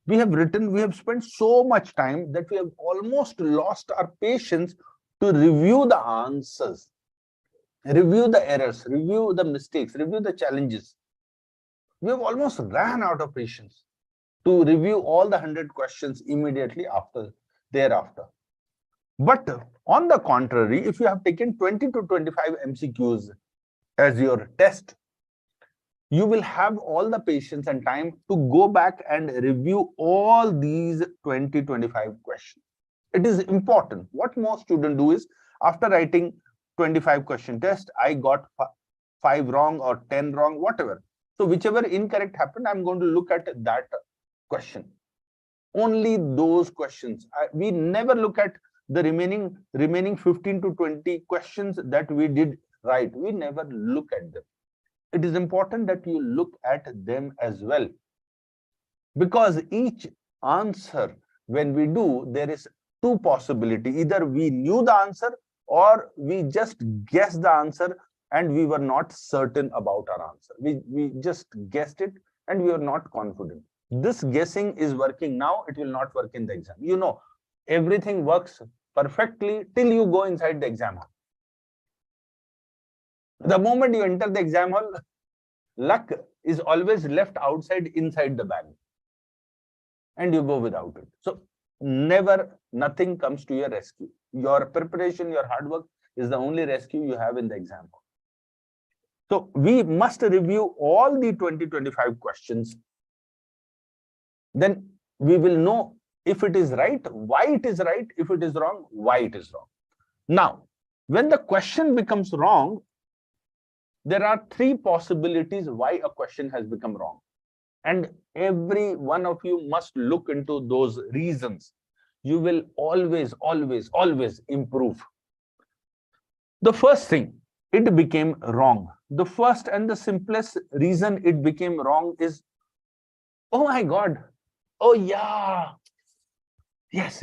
we have spent so much time that we have almost lost our patience to review the answers, review the errors, review the mistakes, review the challenges. We have almost ran out of patience to review all the 100 questions immediately thereafter. But on the contrary, if you have taken 20 to 25 MCQs as your test, you will have all the patience and time to go back and review all these 20-25 questions. It is important. What most students do is, after writing 25 question test, I got 5 wrong or 10 wrong, whatever. So whichever incorrect happened, I'm going to look at that question. Only those questions. We never look at the remaining 15 to 20 questions that we did right. We never look at them. It is important that you look at them as well, because each answer, when we do, there is two possibilities. Either we knew the answer or we just guessed the answer and we were not certain about our answer. We just guessed it and we were not confident. This guessing is working now, it will not work in the exam. You know, everything works perfectly till you go inside the exam hall. The moment you enter the exam hall, luck is always left inside the bag, and you go without it. So nothing comes to your rescue. Your preparation, your hard work is the only rescue you have in the exam hall. So we must review all the 20-25 questions. Then we will know if it is right, why it is right, if it is wrong, why it is wrong. Now, when the question becomes wrong, there are 3 possibilities why a question has become wrong. And every one of you must look into those reasons. You will always improve. The first thing, it became wrong. The first and the simplest reason it became wrong is, oh my God, oh yeah, yes.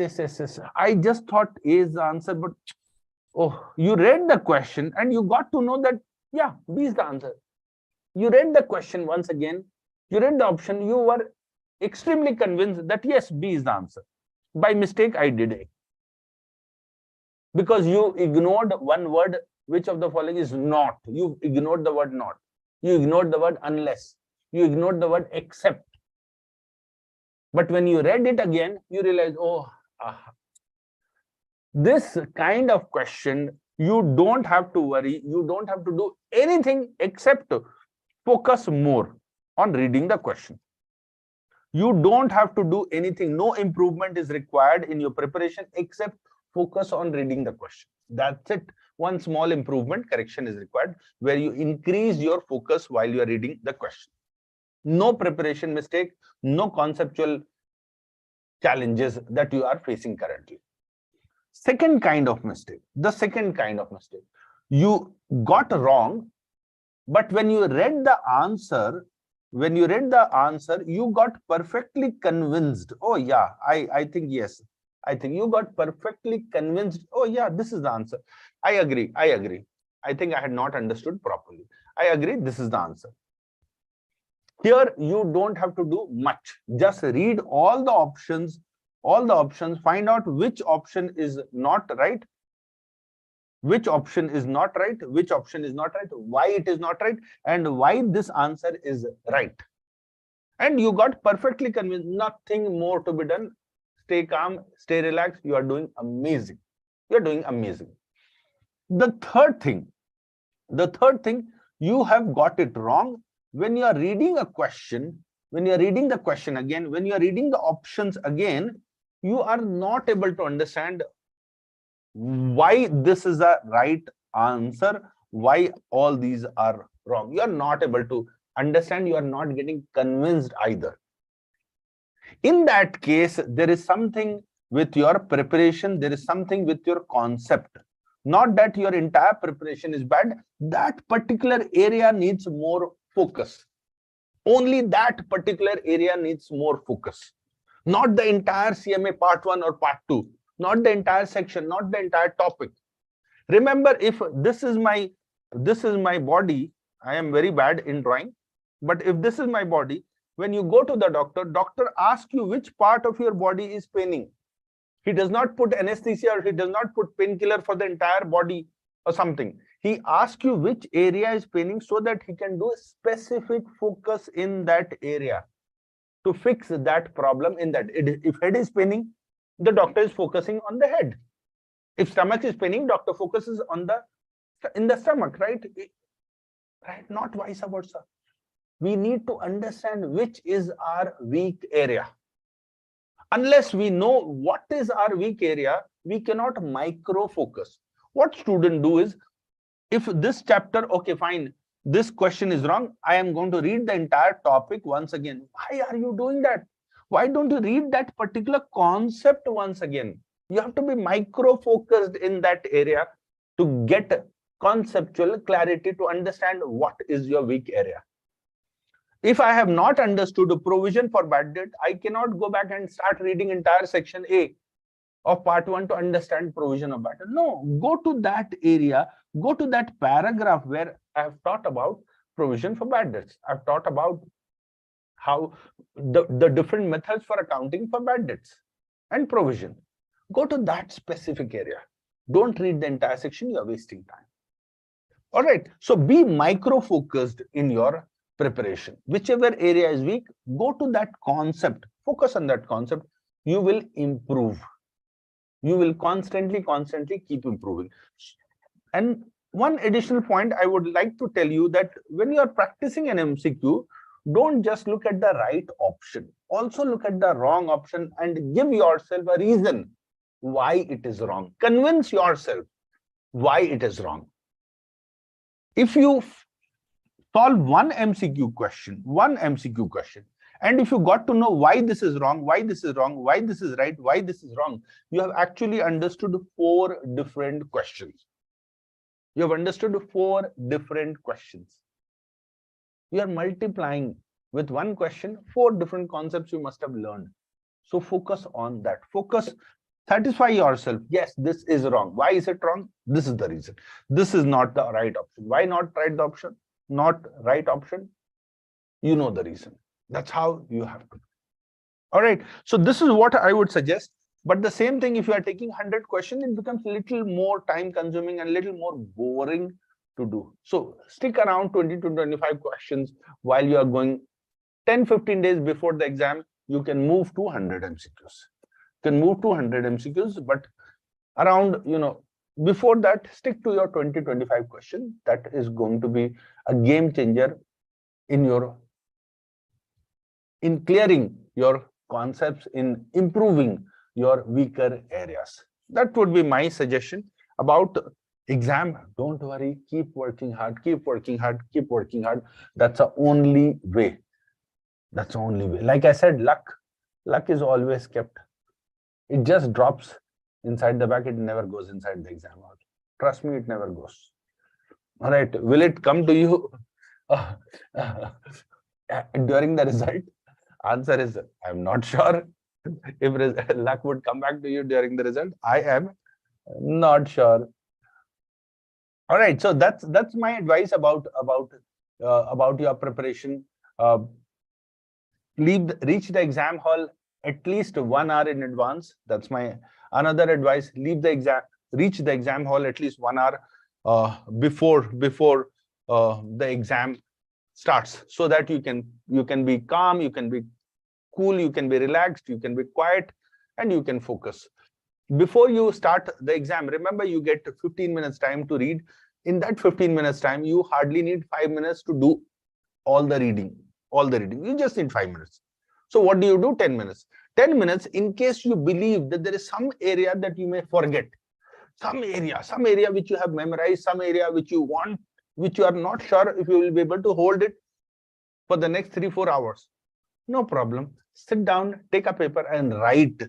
I just thought A is the answer, but oh, you read the question and you got to know that, yeah, B is the answer. You read the question once again, you read the option, you were extremely convinced that yes, B is the answer. By mistake, I did A. Because you ignored one word, which of the following is not. You ignored the word not. You ignored the word unless. You ignored the word except. But when you read it again, you realize, oh, this kind of question, you don't have to worry. You don't have to do anything except focus more on reading the question. You don't have to do anything. No improvement is required in your preparation except focus on reading the question. That's it. One small improvement correction is required where you increase your focus while you are reading the question. No preparation mistake, no conceptual challenges that you are facing currently. Second kind of mistake, you got wrong, but when you read the answer, you got perfectly convinced. Oh yeah, I think yes. I think you got perfectly convinced. Oh yeah, this is the answer. I agree. I think I had not understood properly. I agree, this is the answer. Here, you don't have to do much. Just read all the options, find out which option is not right, why it is not right, and why this answer is right. And you got perfectly convinced, nothing more to be done. Stay calm, stay relaxed. You are doing amazing. The third thing, you have got it wrong. When you are reading a question, when you are reading the question again, when you are reading the options again, you are not able to understand why this is a right answer, why all these are wrong. You are not able to understand, you are not getting convinced either. In that case, there is something with your preparation, there is something with your concept. Not that your entire preparation is bad, that particular area needs more focus. Only that particular area needs more focus. Not the entire CMA part 1 or part 2, not the entire section, not the entire topic. Remember, if this is my body, I am very bad in drawing, but if this is my body, when you go to the doctor asks you which part of your body is paining. He does not put anesthesia or he does not put painkiller for the entire body or something. He asks you which area is paining so that he can do a specific focus in that area to fix that problem in that. If head is paining, the doctor is focusing on the head. If stomach is paining, doctor focuses on in the stomach, right? Right? Not vice versa. We need to understand which is our weak area. Unless we know what is our weak area, we cannot micro focus. What students do is, if this chapter, okay, fine, this question is wrong, I am going to read the entire topic once again. Why are you doing that? Why don't you read that particular concept once again? You have to be micro focused in that area to get conceptual clarity to understand what is your weak area. If I have not understood the provision for bad debt, I cannot go back and start reading entire section A of part 1 to understand provision of bad debt. No, go to that area, go to that paragraph where I have taught about provision for bad debts. I've taught about how the different methods for accounting for bad debts and provision. Go to that specific area. Don't read the entire section, you are wasting time. All right, so be micro focused in your preparation. Whichever area is weak, go to that concept, focus on that concept. You will improve. You will constantly keep improving. And one additional point I would like to tell you, that when you are practicing an MCQ, don't just look at the right option. Also look at the wrong option and give yourself a reason why it is wrong. Convince yourself why it is wrong. If you solve one MCQ question, and if you got to know why this is wrong, why this is wrong, why this is right, why this is wrong, you have actually understood 4 different questions. You have understood 4 different questions. You are multiplying with one question, 4 different concepts you must have learned. So focus on that. Focus, satisfy yourself. Yes, this is wrong. Why is it wrong? This is the reason. This is not the right option. Why not right option? Not right option? You know the reason. That's how you have to. All right. So this is what I would suggest. But the same thing, if you are taking 100 questions, it becomes a little more time consuming and a little more boring to do. So stick around 20 to 25 questions while you are going. 10-15 days before the exam, you can move to 100 MCQs. But around, before that, stick to your 20-25 questions. That is going to be a game changer in your in clearing your concepts, in improving your weaker areas. That would be my suggestion about exam. Don't worry, keep working hard, keep working hard, keep working hard. That's the only way. That's the only way. Like I said, luck is always kept. It just drops inside the bag. It never goes inside the exam hall. Trust me, it never goes. All right. Will it come to you during the result? Answer is, I'm not sure. If luck would come back to you during the result, I am not sure. All right. So that's my advice about your preparation. Reach the exam hall at least 1 hour in advance. That's my another advice. Reach the exam hall at least 1 hour before the exam starts, so that you can be calm, you can be cool, you can be relaxed, you can be quiet, and you can focus. Before you start the exam, remember, you get 15 minutes time to read. In that 15 minutes time, you hardly need 5 minutes to do all the reading. You just need 5 minutes. So what do? 10 minutes. 10 minutes in case you believe that there is some area that you may forget, some area which you have memorized, some area which you want, which you are not sure if you will be able to hold it for the next 3-4 hours. No problem. Sit down, take a paper and write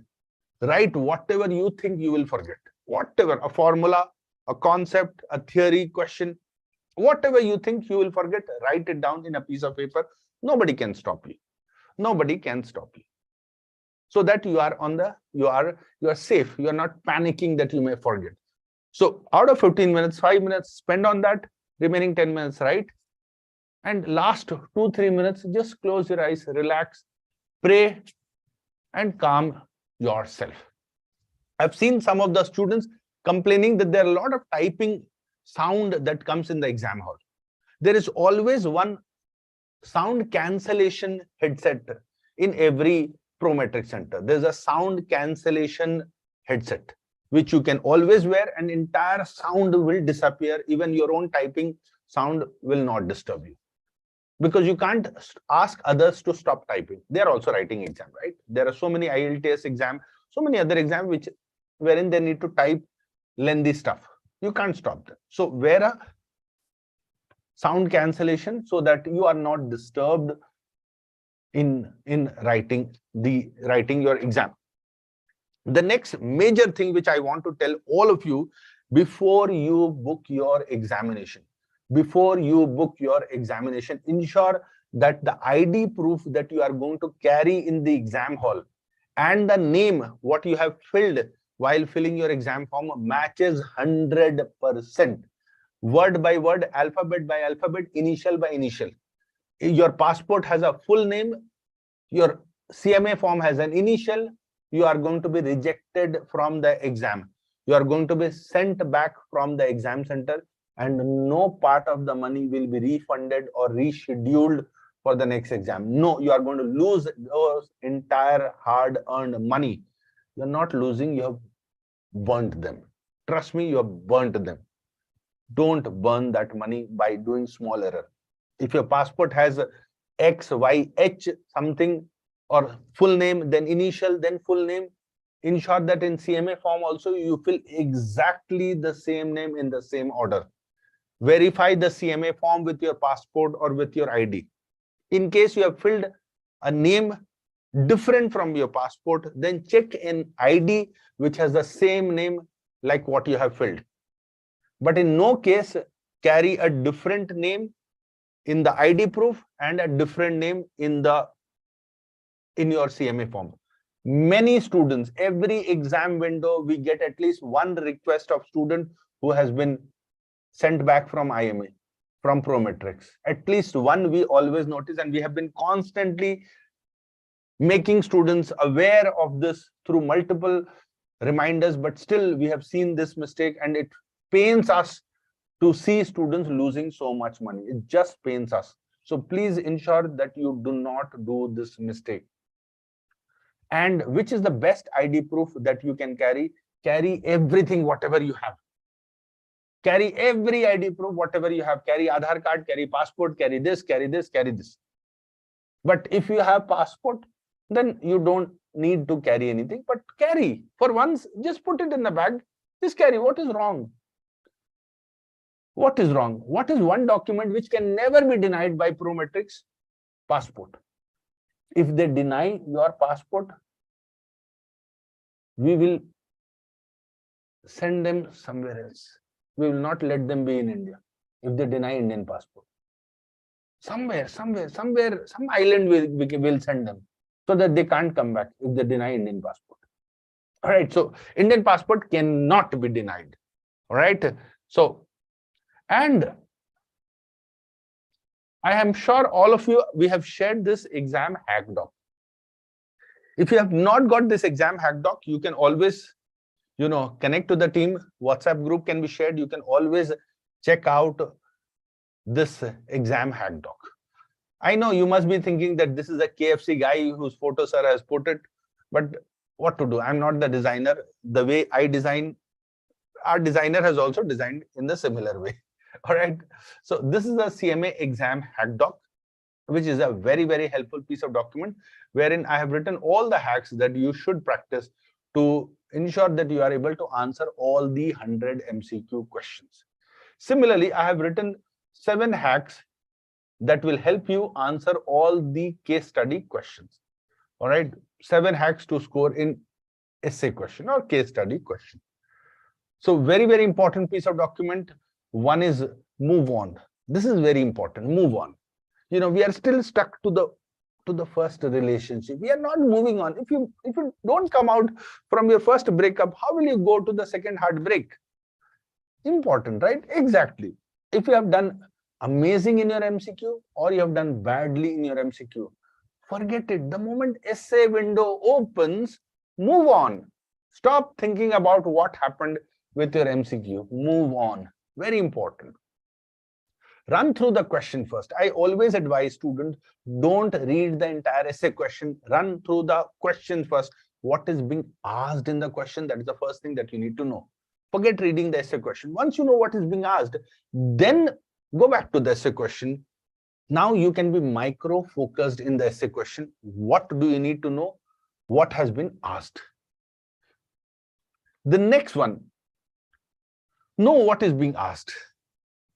whatever you think you will forget. Whatever, a formula, a concept, a theory, question, whatever you think you will forget, write it down in a piece of paper. Nobody can stop you. Nobody can stop you. So that you are safe. You are not panicking that you may forget. So out of 15 minutes, 5 minutes spend on that, remaining 10 minutes write. And last 2-3 minutes, just close your eyes, relax, pray, and calm yourself. I've seen some of the students complaining that there are a lot of typing sound that comes in the exam hall. There is always one sound cancellation headset in every Prometric center. There's a sound cancellation headset which you can always wear, and entire sound will disappear. Even your own typing sound will not disturb you, because you can't ask others to stop typing. They are also writing exam, right? There are so many IELTS exam, so many other exams wherein they need to type lengthy stuff. You can't stop them. So wear a sound cancellation so that you are not disturbed in writing your exam. The next major thing which I want to tell all of you before you book your examination, ensure that the ID proof that you are going to carry in the exam hall and the name what you have filled while filling your exam form matches 100%. Word by word, alphabet by alphabet, initial by initial. Your passport has a full name, your CMA form has an initial, you are going to be rejected from the exam. You are going to be sent back from the exam center, and no part of the money will be refunded or rescheduled for the next exam. No, you are going to lose those entire hard-earned money. You are not losing, you have burnt them. Trust me, you have burnt them. Don't burn that money by doing small error. If your passport has X, Y, H something, or full name, then initial, then full name, ensure that in CMA form also you fill exactly the same name in the same order. Verify the CMA form with your passport or with your ID. In case you have filled a name different from your passport, then check an ID which has the same name like what you have filled. But in no case carry a different name in the ID proof and a different name in your CMA form. Many students, every exam window, we get at least one request of student who has been sent back from IMA, from Prometrics. At least one we always notice, and we have been constantly making students aware of this through multiple reminders, but still we have seen this mistake, and it pains us to see students losing so much money. It just pains us. So please ensure that you do not do this mistake. And which is the best ID proof that you can carry? Carry everything, whatever you have. Carry every ID proof, whatever you have. Carry Aadhaar card, carry passport, carry this, carry this, carry this. But if you have passport, then you don't need to carry anything, but carry. For once, just put it in the bag, just carry. What is wrong? What is wrong? What is one document which can never be denied by Prometrics? Passport. If they deny your passport, we will send them somewhere else. We will not let them be in India if they deny Indian passport. Some island will send them so that they can't come back if they deny Indian passport. All right. So Indian passport cannot be denied. All right. So, and I am sure all of you, we have shared this exam hack doc. If you have not got this exam hack doc, you can always, connect to the team. WhatsApp group can be shared. You can always check out this exam hack doc. I know you must be thinking that this is a KFC guy whose photo sir has put it, but what to do? I'm not the designer. The way I design, our designer has also designed in the similar way. All right. So this is a CMA exam hack doc, which is a very, very helpful piece of document wherein I have written all the hacks that you should practice to ensure that you are able to answer all the 100 MCQ questions. Similarly, I have written 7 hacks that will help you answer all the case study questions. All right. 7 hacks to score in essay question or case study question. So very, very important piece of document. One is move on. This is very important. Move on. We are still stuck to the first relationship. We are not moving on. If you don't come out from your first breakup, how will you go to the second heartbreak? Important, right? Exactly. If you have done amazing in your MCQ or you have done badly in your MCQ, forget it. The moment essay window opens, move on. Stop thinking about what happened with your MCQ. Move on. Very important. Run through the question first. I always advise students, don't read the entire essay question. Run through the question first. What is being asked in the question? That is the first thing that you need to know. Forget reading the essay question. Once you know what is being asked, then go back to the essay question. Now you can be micro-focused in the essay question. What do you need to know? What has been asked? The next one, know what is being asked.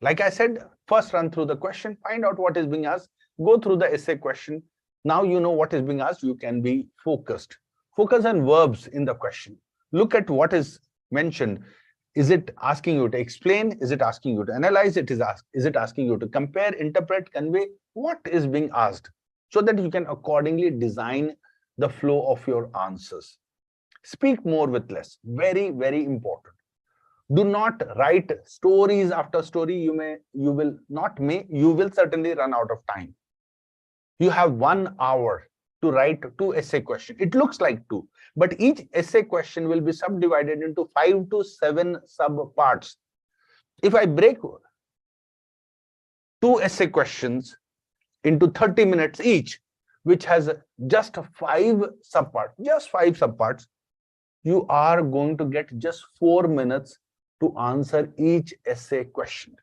Like I said, first run through the question, find out what is being asked, go through the essay question. Now you know what is being asked, you can be focused. Focus on verbs in the question. Look at what is mentioned. Is it asking you to explain? Is it asking you to analyze? Is it asking you to compare, interpret, convey? What is being asked? So that you can accordingly design the flow of your answers. Speak more with less. Very, very important. Do not write stories after story. You will certainly run out of time. You have 1 hour to write 2 essay questions. It looks like 2, but each essay question will be subdivided into 5 to 7 sub-parts. If I break 2 essay questions into 30 minutes each, which has just 5 subparts, you are going to get just 4 minutes to answer each essay question.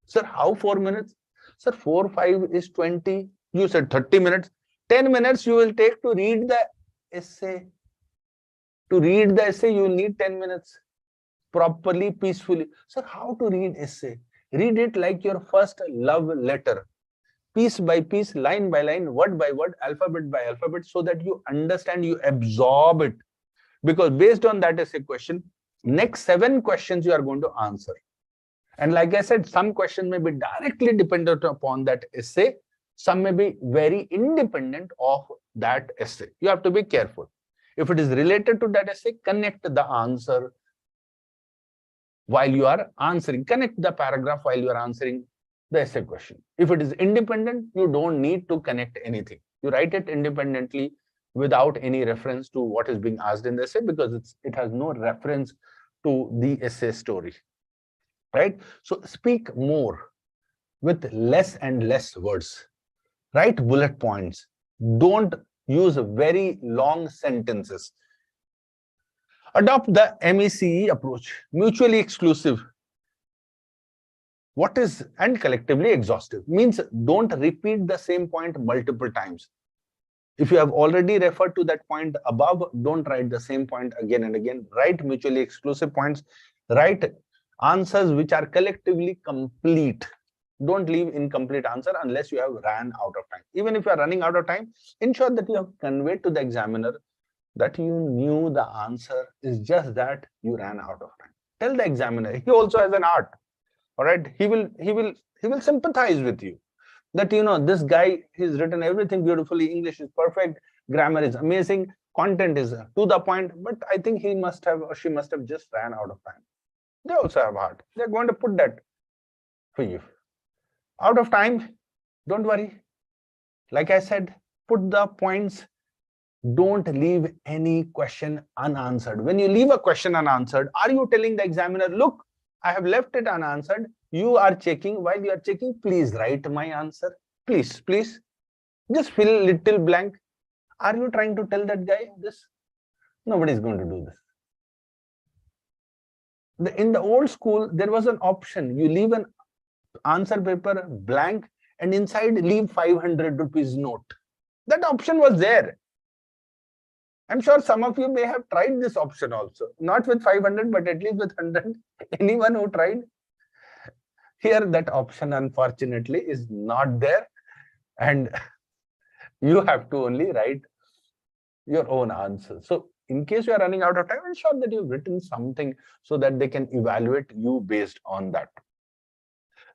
Sir, how 4 minutes? Sir, 4, 5 is 20. You said 30 minutes. 10 minutes you will take to read the essay. To read the essay, you will need 10 minutes. Properly, peacefully. Sir, how to read essay? Read it like your first love letter. Piece by piece, line by line, word by word, alphabet by alphabet, so that you understand, you absorb it. Because based on that essay question, next 7 questions you are going to answer. And like I said, some questions may be directly dependent upon that essay. Some may be very independent of that essay. You have to be careful. If it is related to that essay, connect the answer while you are answering. Connect the paragraph while you are answering the essay question. If it is independent, you don't need to connect anything. You write it independently without any reference to what is being asked in the essay, because it has no reference to the essay story. Right? So speak more with less and less words. Write bullet points. Don't use very long sentences. Adopt the MECE approach, mutually exclusive. What is, and collectively exhaustive means don't repeat the same point multiple times. If you have already referred to that point above, don't write the same point again and again. Write mutually exclusive points. Write answers which are collectively complete. Don't leave incomplete answer unless you have ran out of time. Even if you are running out of time, ensure that you have conveyed to the examiner that you knew the answer, is just that you ran out of time. Tell the examiner. He also has an art. All right. He will sympathize with you. That, you know, this guy, he's written everything beautifully. English is perfect. Grammar is amazing. Content is to the point. But I think he must have, or she must have just ran out of time. They also have heart. They're going to put that for you. Out of time, don't worry. Like I said, put the points. Don't leave any question unanswered. When you leave a question unanswered, are you telling the examiner, look, I have left it unanswered. You are checking. While you are checking, please write my answer. Please, please. Just fill little blank. Are you trying to tell that guy this? Nobody is going to do this. In the old school, there was an option. You leave an answer paper blank and inside leave 500 rupees note. That option was there. I'm sure some of you may have tried this option also. Not with 500, but at least with 100. Anyone who tried? Here, that option, unfortunately, is not there. And you have to only write your own answer. So, in case you are running out of time, ensure that you've written something so that they can evaluate you based on that.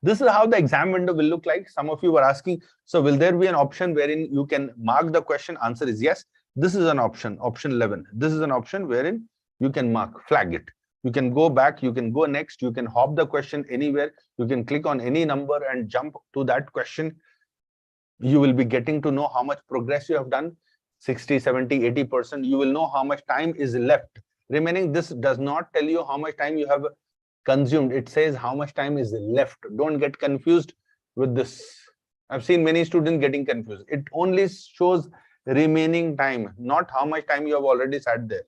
This is how the exam window will look like. Some of you were asking, so will there be an option wherein you can mark the question? Answer is yes. This is an option, option 11. This is an option wherein you can mark, flag it. You can go back, you can go next, you can hop the question anywhere. You can click on any number and jump to that question. You will be getting to know how much progress you have done, 60, 70, 80%. You will know how much time is left remaining. This does not tell you how much time you have consumed. It says how much time is left. Don't get confused with this. I've seen many students getting confused. It only shows remaining time, not how much time you have already sat there.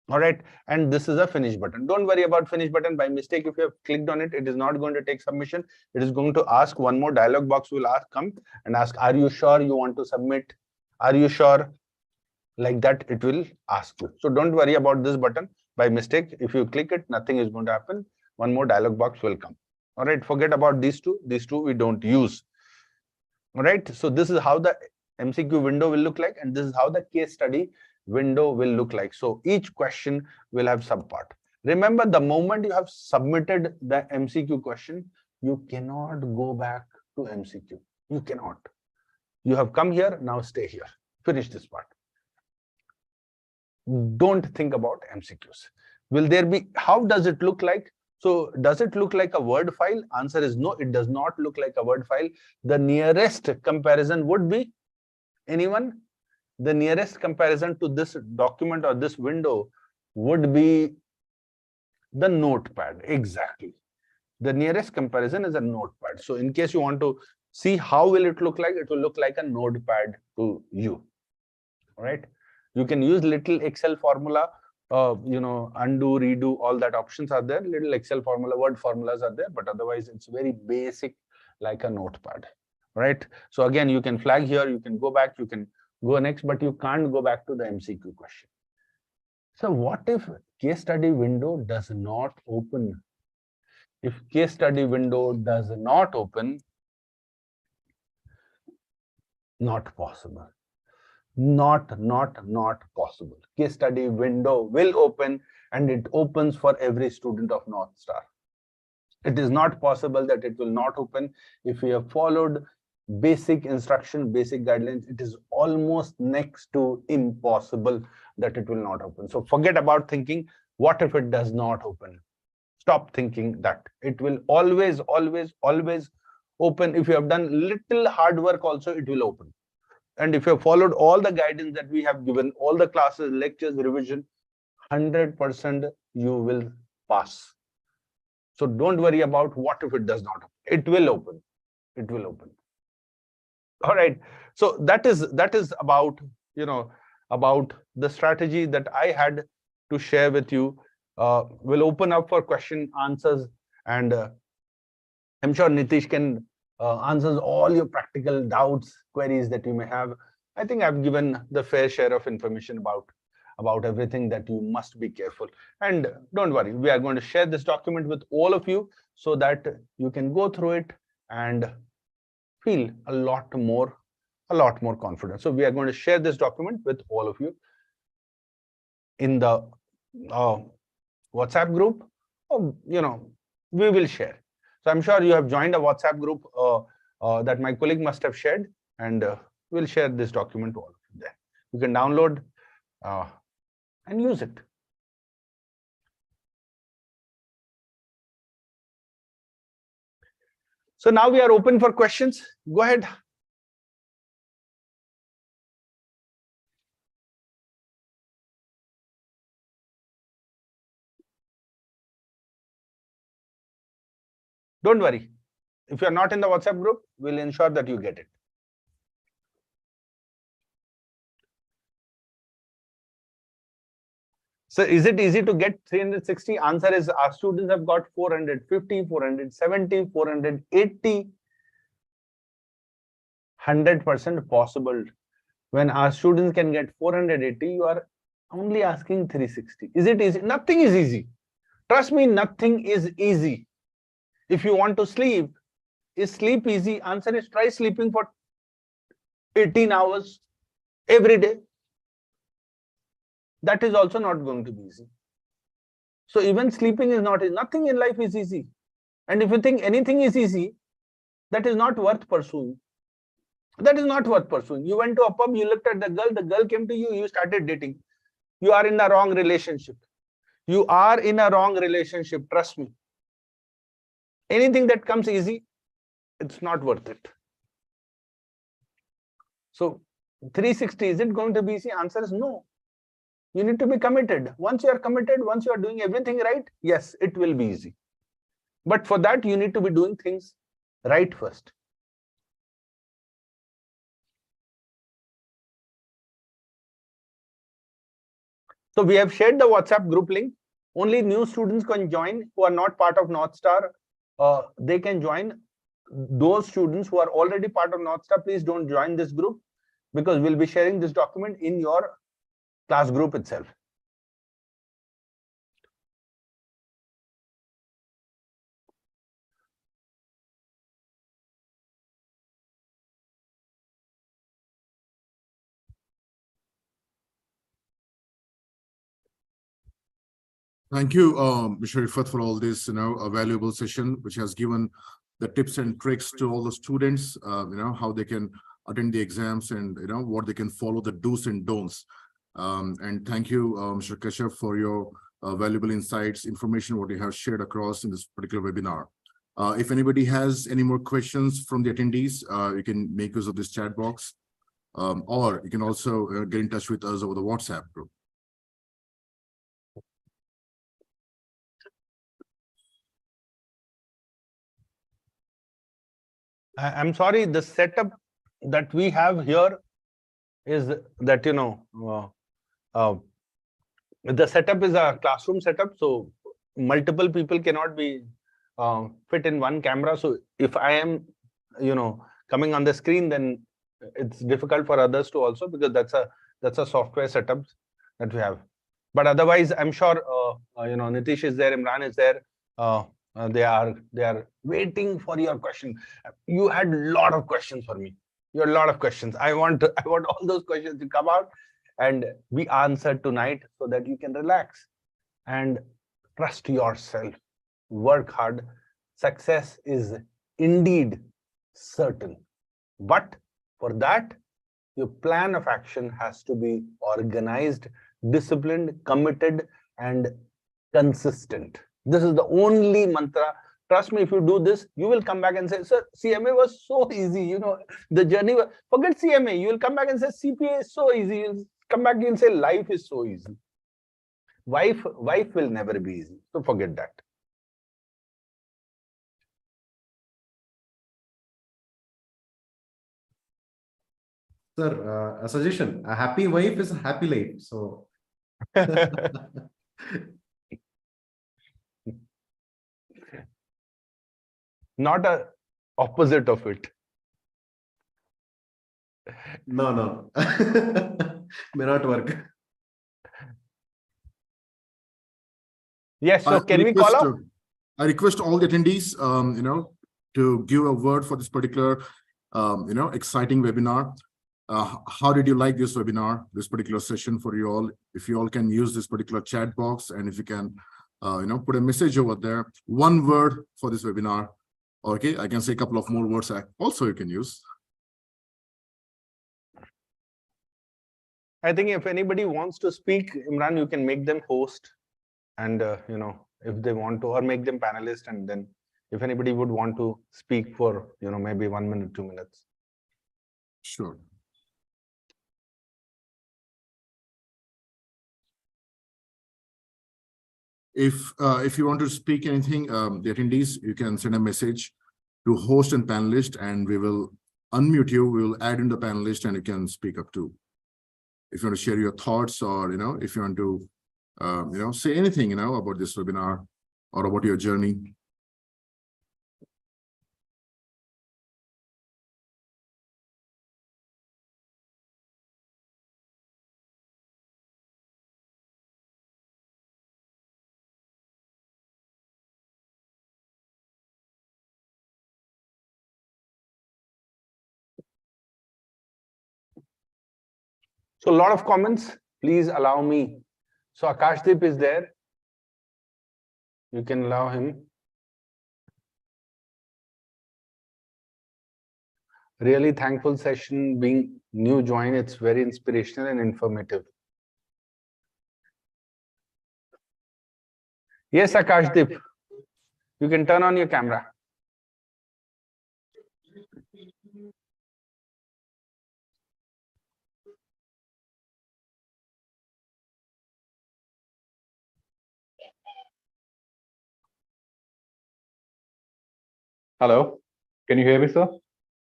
All right. And this is a finish button. Don't worry about finish button. By mistake, if you have clicked on it, it is not going to take submission. It is going to ask one more dialog box will ask, come and ask, are you sure you want to submit? Are you sure? Like that, it will ask you. So don't worry about this button. By mistake, if you click it, nothing is going to happen. One more dialog box will come. All right. Forget about these two. These two we don't use. All right. So this is how the MCQ window will look like, and this is how the case study window will look like. So each question will have subpart. Remember, the moment you have submitted the MCQ question, you cannot go back to MCQ. You cannot. You have come here, now stay here. Finish this part. Don't think about MCQs. Will there be, how does it look like? So does it look like a Word file? Answer is no, it does not look like a Word file. The nearest comparison would be, anyone? The nearest comparison to this document or this window would be the notepad. Exactly. The nearest comparison is a notepad. So in case you want to see how will it look like, it will look like a notepad to you. All right. You can use little Excel formula, undo, redo, all that options are there. Little Excel formula, word formulas are there, but otherwise it's very basic like a notepad. Right. So again, you can flag here, you can go back, you can go next, but you can't go back to the MCQ question. So what if case study window does not open? If case study window does not open, not possible. Not possible. Case study window will open, and it opens for every student of North Star. It is not possible that it will not open. If we have followed basic instruction, basic guidelines, it is almost next to impossible that it will not open. So forget about thinking, what if it does not open? Stop thinking that. It will always open. If you have done little hard work also, it will open. And if you have followed all the guidance that we have given, all the classes, lectures, revision, 100% you will pass. So don't worry about what if it does not open. It will open. It will open. All right. So that is about, about the strategy that I had to share with you. We'll open up for question answers, and I'm sure Nitish can answer all your practical doubts, queries that you may have. I think I've given the fair share of information about everything that you must be careful. And don't worry, we are going to share this document with all of you so that you can go through it and feel a lot more confident. So we are going to share this document with all of you in the WhatsApp group. We will share. So I'm sure you have joined a WhatsApp group that my colleague must have shared, and we'll share this document to all of you there. You can download and use it. So now we are open for questions. Go ahead. Don't worry. If you're not in the WhatsApp group, we'll ensure that you get it. So is it easy to get 360? Answer is our students have got 450, 470, 480. 100% possible. When our students can get 480, you are only asking 360. Is it easy? Nothing is easy. Trust me, nothing is easy. If you want to sleep, is sleep easy? Answer is try sleeping for 18 hours every day. That is also not going to be easy. So even sleeping is not easy. Nothing in life is easy. And if you think anything is easy, that is not worth pursuing. That is not worth pursuing. You went to a pub, you looked at the girl came to you, you started dating. You are in the wrong relationship. You are in a wrong relationship, trust me. Anything that comes easy, it's not worth it. So 360, is it going to be easy? Answer is no. You need to be committed. Once you are committed, once you are doing everything right, yes, it will be easy. But for that, you need to be doing things right first. So we have shared the WhatsApp group link. Only new students can join who are not part of North Star. They can join. Those students who are already part of North Star, please don't join this group because we'll be sharing this document in your class group itself. Thank you, Mr. Irfat, for all this, a valuable session, which has given the tips and tricks to all the students, how they can attend the exams and, what they can follow, the do's and don'ts. And thank you, Mr. Kashyap, for your valuable insights, information, what you have shared across in this particular webinar. If anybody has any more questions from the attendees, you can make use of this chat box, or you can also get in touch with us over the WhatsApp group. I'm sorry, the setup that we have here is that, the setup is a classroom setup. So multiple people cannot be fit in one camera. So if I am, coming on the screen, then it's difficult for others to also, because that's a software setup that we have. But otherwise, I'm sure, Nitish is there, Imran is there. They are waiting for your question. You had a lot of questions for me. You had a lot of questions. I want all those questions to come out and be answered tonight so that you can relax and trust yourself. Work hard. Success is indeed certain. But for that, your plan of action has to be organized, disciplined, committed, and consistent. This is the only mantra. Trust me, if you do this, you will come back and say, sir, CMA was so easy. The journey was, forget CMA. You will come back and say, CPA is so easy. You'll come back and say, life is so easy. Wife will never be easy. So forget that. Sir, a suggestion, a happy wife is a happy life. So not a opposite of it. No. May not work. Yes, so can we call up? I request all the attendees, to give a word for this particular, exciting webinar. How did you like this webinar, this particular session for you all? If you all can use this particular chat box, and if you can, put a message over there, one word for this webinar. Okay, I can say a couple of more words also you can use. I think if anybody wants to speak, Imran, you can make them host, and if they want to, or make them panelist, and then if anybody would want to speak for maybe 1 minute, 2 minutes. Sure. If you want to speak anything, the attendees, you can send a message to host and panelist, and we will unmute you. We will add in the panelist, and you can speak up too. If you want to share your thoughts, or if you want to say anything about this webinar or about your journey. So a lot of comments, please allow me. So Akashdeep is there. You can allow him. Really thankful session, being new join. It's very inspirational and informative. Yes, Akashdeep, you can turn on your camera. Hello, can you hear me, sir?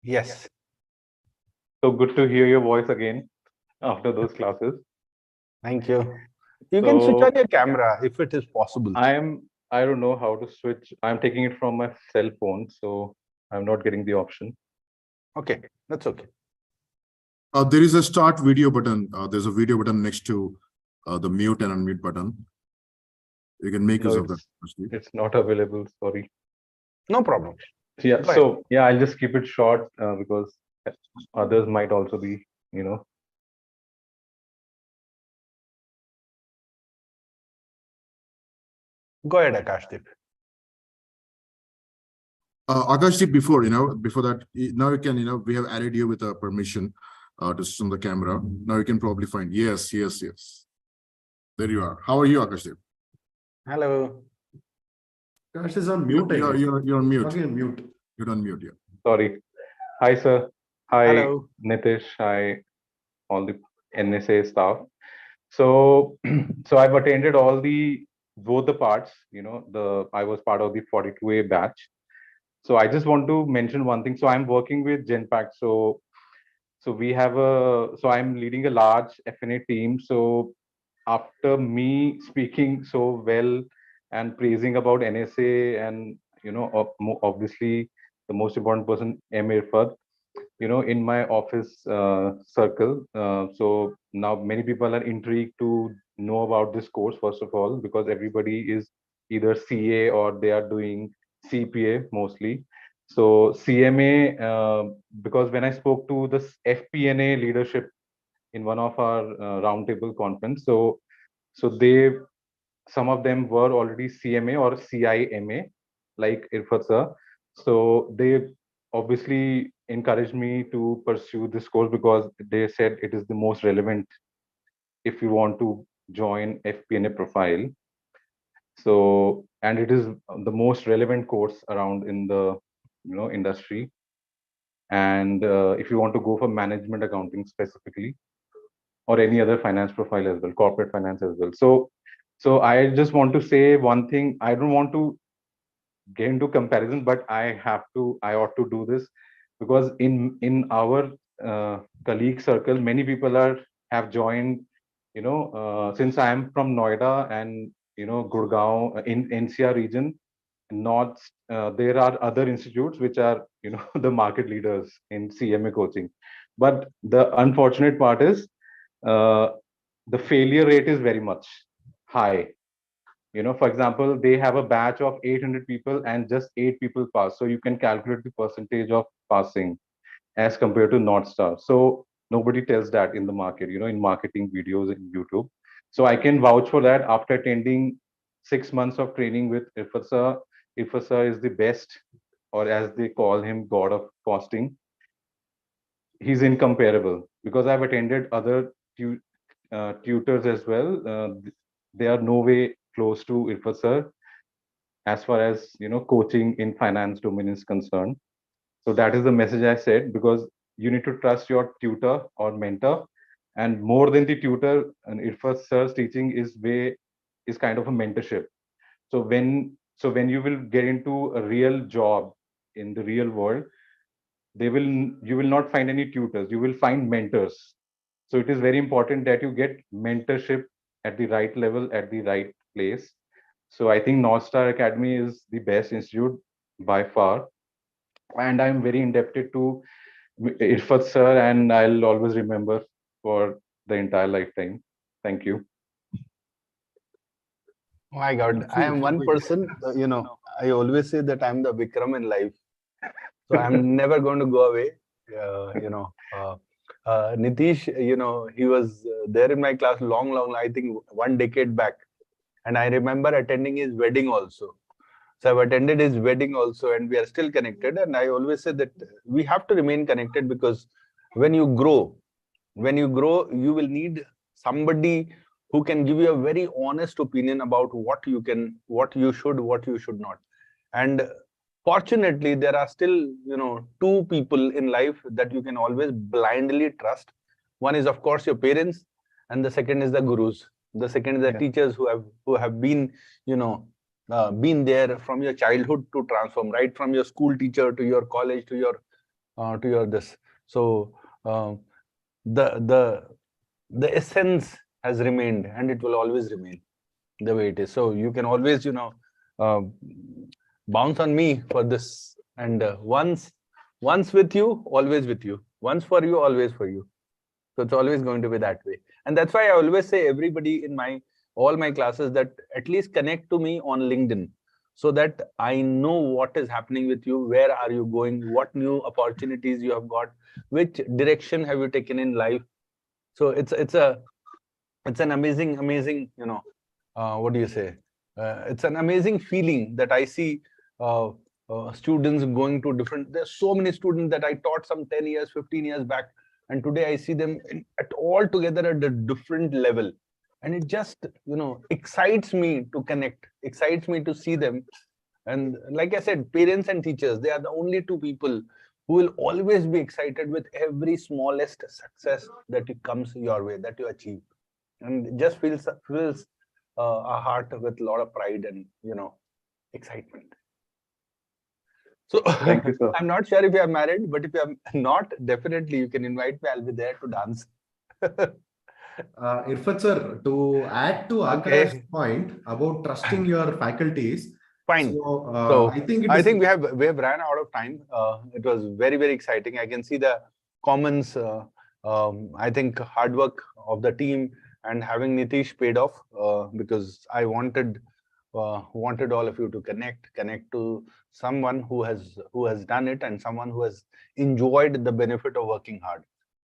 Yes. So good to hear your voice again after those classes. Thank you. You can switch on your camera if it is possible. I don't know how to switch. I'm taking it from my cell phone, so I'm not getting the option. Okay, that's okay. There is a start video button. There's a video button next to the mute and unmute button. You can make use of that. It's not available, sorry. No problem. Yeah, so yeah, I'll just keep it short because others might also be, Go ahead, Akashdeep. Akashdeep, before that, now you can, we have added you with a permission to switch on the camera. Now you can probably find, yes. There you are. How are you, Akashdeep? Hello. Akash is on mute. You're on mute. Again, mute. You're on mute, yeah. Sorry. Hi, sir. Hi, hello. Nitish. Hi, all the NSA staff. So, so I've attended both the parts. I was part of the 42A batch. So I just want to mention one thing. So I'm working with Genpact. So I'm leading a large FNA team. So after me speaking so well and praising about NSA, and obviously the most important person, Irfat, in my office circle. So now many people are intrigued to know about this course, first of all, because everybody is either CA or they are doing CPA mostly. So CMA, because when I spoke to the FP&A leadership in one of our roundtable conference, so some of them were already CMA or CIMA, like Irfat sir. So they obviously encouraged me to pursue this course because they said it is the most relevant if you want to join FP&A profile. So, and it is the most relevant course around in the industry. And if you want to go for management accounting specifically, or any other finance profile as well, corporate finance as well. So I just want to say one thing. I don't want to get into comparison, but I ought to do this because in our colleague circle, many people have joined. Since I am from Noida and Gurgaon in NCR region, not there are other institutes which are, the market leaders in CMA coaching. But the unfortunate part is the failure rate is very much high. For example, they have a batch of 800 people and just 8 people pass. So you can calculate the percentage of passing as compared to North Star. So nobody tells that in the market, in marketing videos in YouTube. So I can vouch for that after attending 6 months of training with Irfat sir. Irfat sir is the best, or as they call him, God of costing. He's incomparable because I've attended other tutors as well. They are no way close to Irfat sir as far as coaching in finance domain is concerned. So that is the message I said, because you need to trust your tutor or mentor, and more than the tutor, and Irfat sir's teaching is kind of a mentorship. So when you will get into a real job in the real world, you will not find any tutors, you will find mentors. So it is very important that you get mentorship at the right level, at the right place. So I think North Star Academy is the best institute by far, and I'm very indebted to Irfat sir, and I'll always remember for the entire lifetime. Thank you. Oh my God, I am one person, I always say that I'm the Vikram in life. So I'm never going to go away. Nitish, he was there in my class long, I think 1 decade back. And I remember attending his wedding also. So I've attended his wedding also, and we are still connected. And I always say that we have to remain connected, because when you grow, you will need somebody who can give you a very honest opinion about what you should not. And fortunately, there are still, 2 people in life that you can always blindly trust. One is, of course, your parents, and the second is the gurus. The second is the teachers who have been, been there from your childhood to transform, right from your school teacher to your college to your this. So the essence has remained, and it will always remain the way it is. So you can always, bounce on me for this. And once with you, always with you. Once for you, always for you. So it's always going to be that way. And that's why I always say everybody in all my classes that at least connect to me on LinkedIn, so that I know what is happening with you, where are you going, what new opportunities you have got, which direction have you taken in life. So it's an amazing, what do you say? It's an amazing feeling that I see students going to different. There's so many students that I taught some 10 years, 15 years back, and today I see them at all together at a different level. And it just, excites me to connect, excites me to see them. And like I said, parents and teachers, they are the only 2 people who will always be excited with every smallest success that comes your way, that you achieve. And it just fills our heart with a lot of pride and, excitement. So Thank you, sir. I'm not sure if you are married, but if you are not, definitely you can invite me. I'll be there to dance. Irfat sir, to add to Akash's point about trusting your faculties. Fine. So, I think we have ran out of time. It was very, very exciting. I can see the comments. I think hard work of the team and having Nitish paid off, because I wanted all of you to connect to someone who has done it, and someone who has enjoyed the benefit of working hard.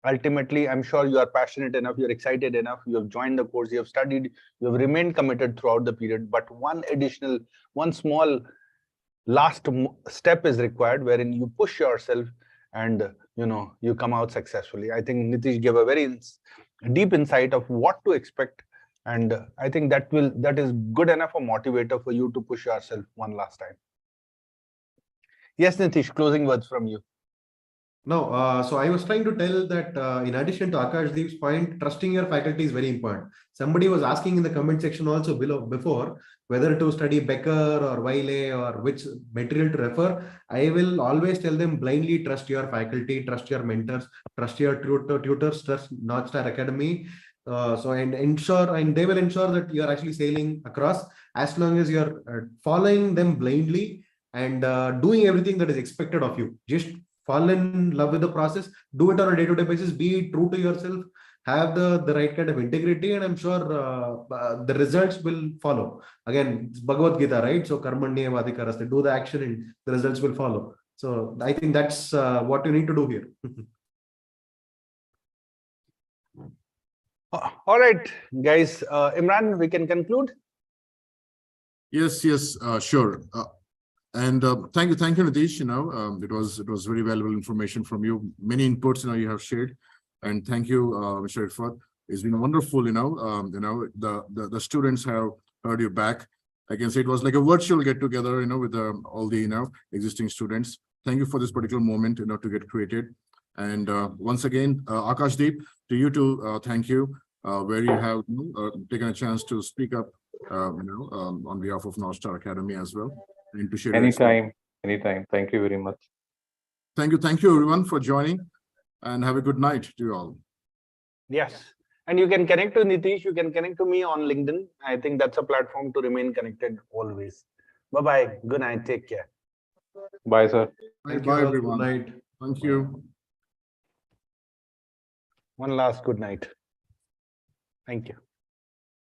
Ultimately, I'm sure you are passionate enough, you're excited enough, you have joined the course, you have studied, you have remained committed throughout the period. But one small last step is required, wherein you push yourself and you come out successfully. I think Nitish gave a very deep insight of what to expect, and I think that is good enough a motivator for you to push yourself one last time. Yes, Nitish, closing words from you. No, so I was trying to tell that in addition to Akashdeep's point, trusting your faculty is very important. Somebody was asking in the comment section also before whether to study Becker or Wiley or which material to refer. I will always tell them blindly trust your faculty, trust your mentors, trust your tutors, trust North Star Academy. And they will ensure that you are actually sailing across. as long as you're following them blindly and doing everything that is expected of you. Just fall in love with the process, do it on a day-to-day basis, be true to yourself, have the right kind of integrity, and I'm sure the results will follow. Again, it's Bhagavad Gita, right? So karmanyeva adhikaraste, do the action and the results will follow. So I think that's what you need to do here. All right, guys. Imran, we can conclude. Yes, sure. And thank you, Nitish. It was very valuable information from you. Many inputs, you have shared, and thank you, Mr. Irfat. It's been wonderful. The students have heard you back. I can say it was like a virtual get together. With all the existing students. Thank you for this particular moment. To get created. And once again, Akashdeep, to you too. Thank you. Where you have taken a chance to speak up. On behalf of North Star Academy as well. And to share anytime. Thank you very much. Thank you everyone for joining, and have a good night to you all. Yes, and you can connect to Nitish, you can connect to me on LinkedIn. I think that's a platform to remain connected always. Bye-bye. Good night. Take care. Bye, sir. Bye everyone. Good night. Thank you. One last good night. Thank you.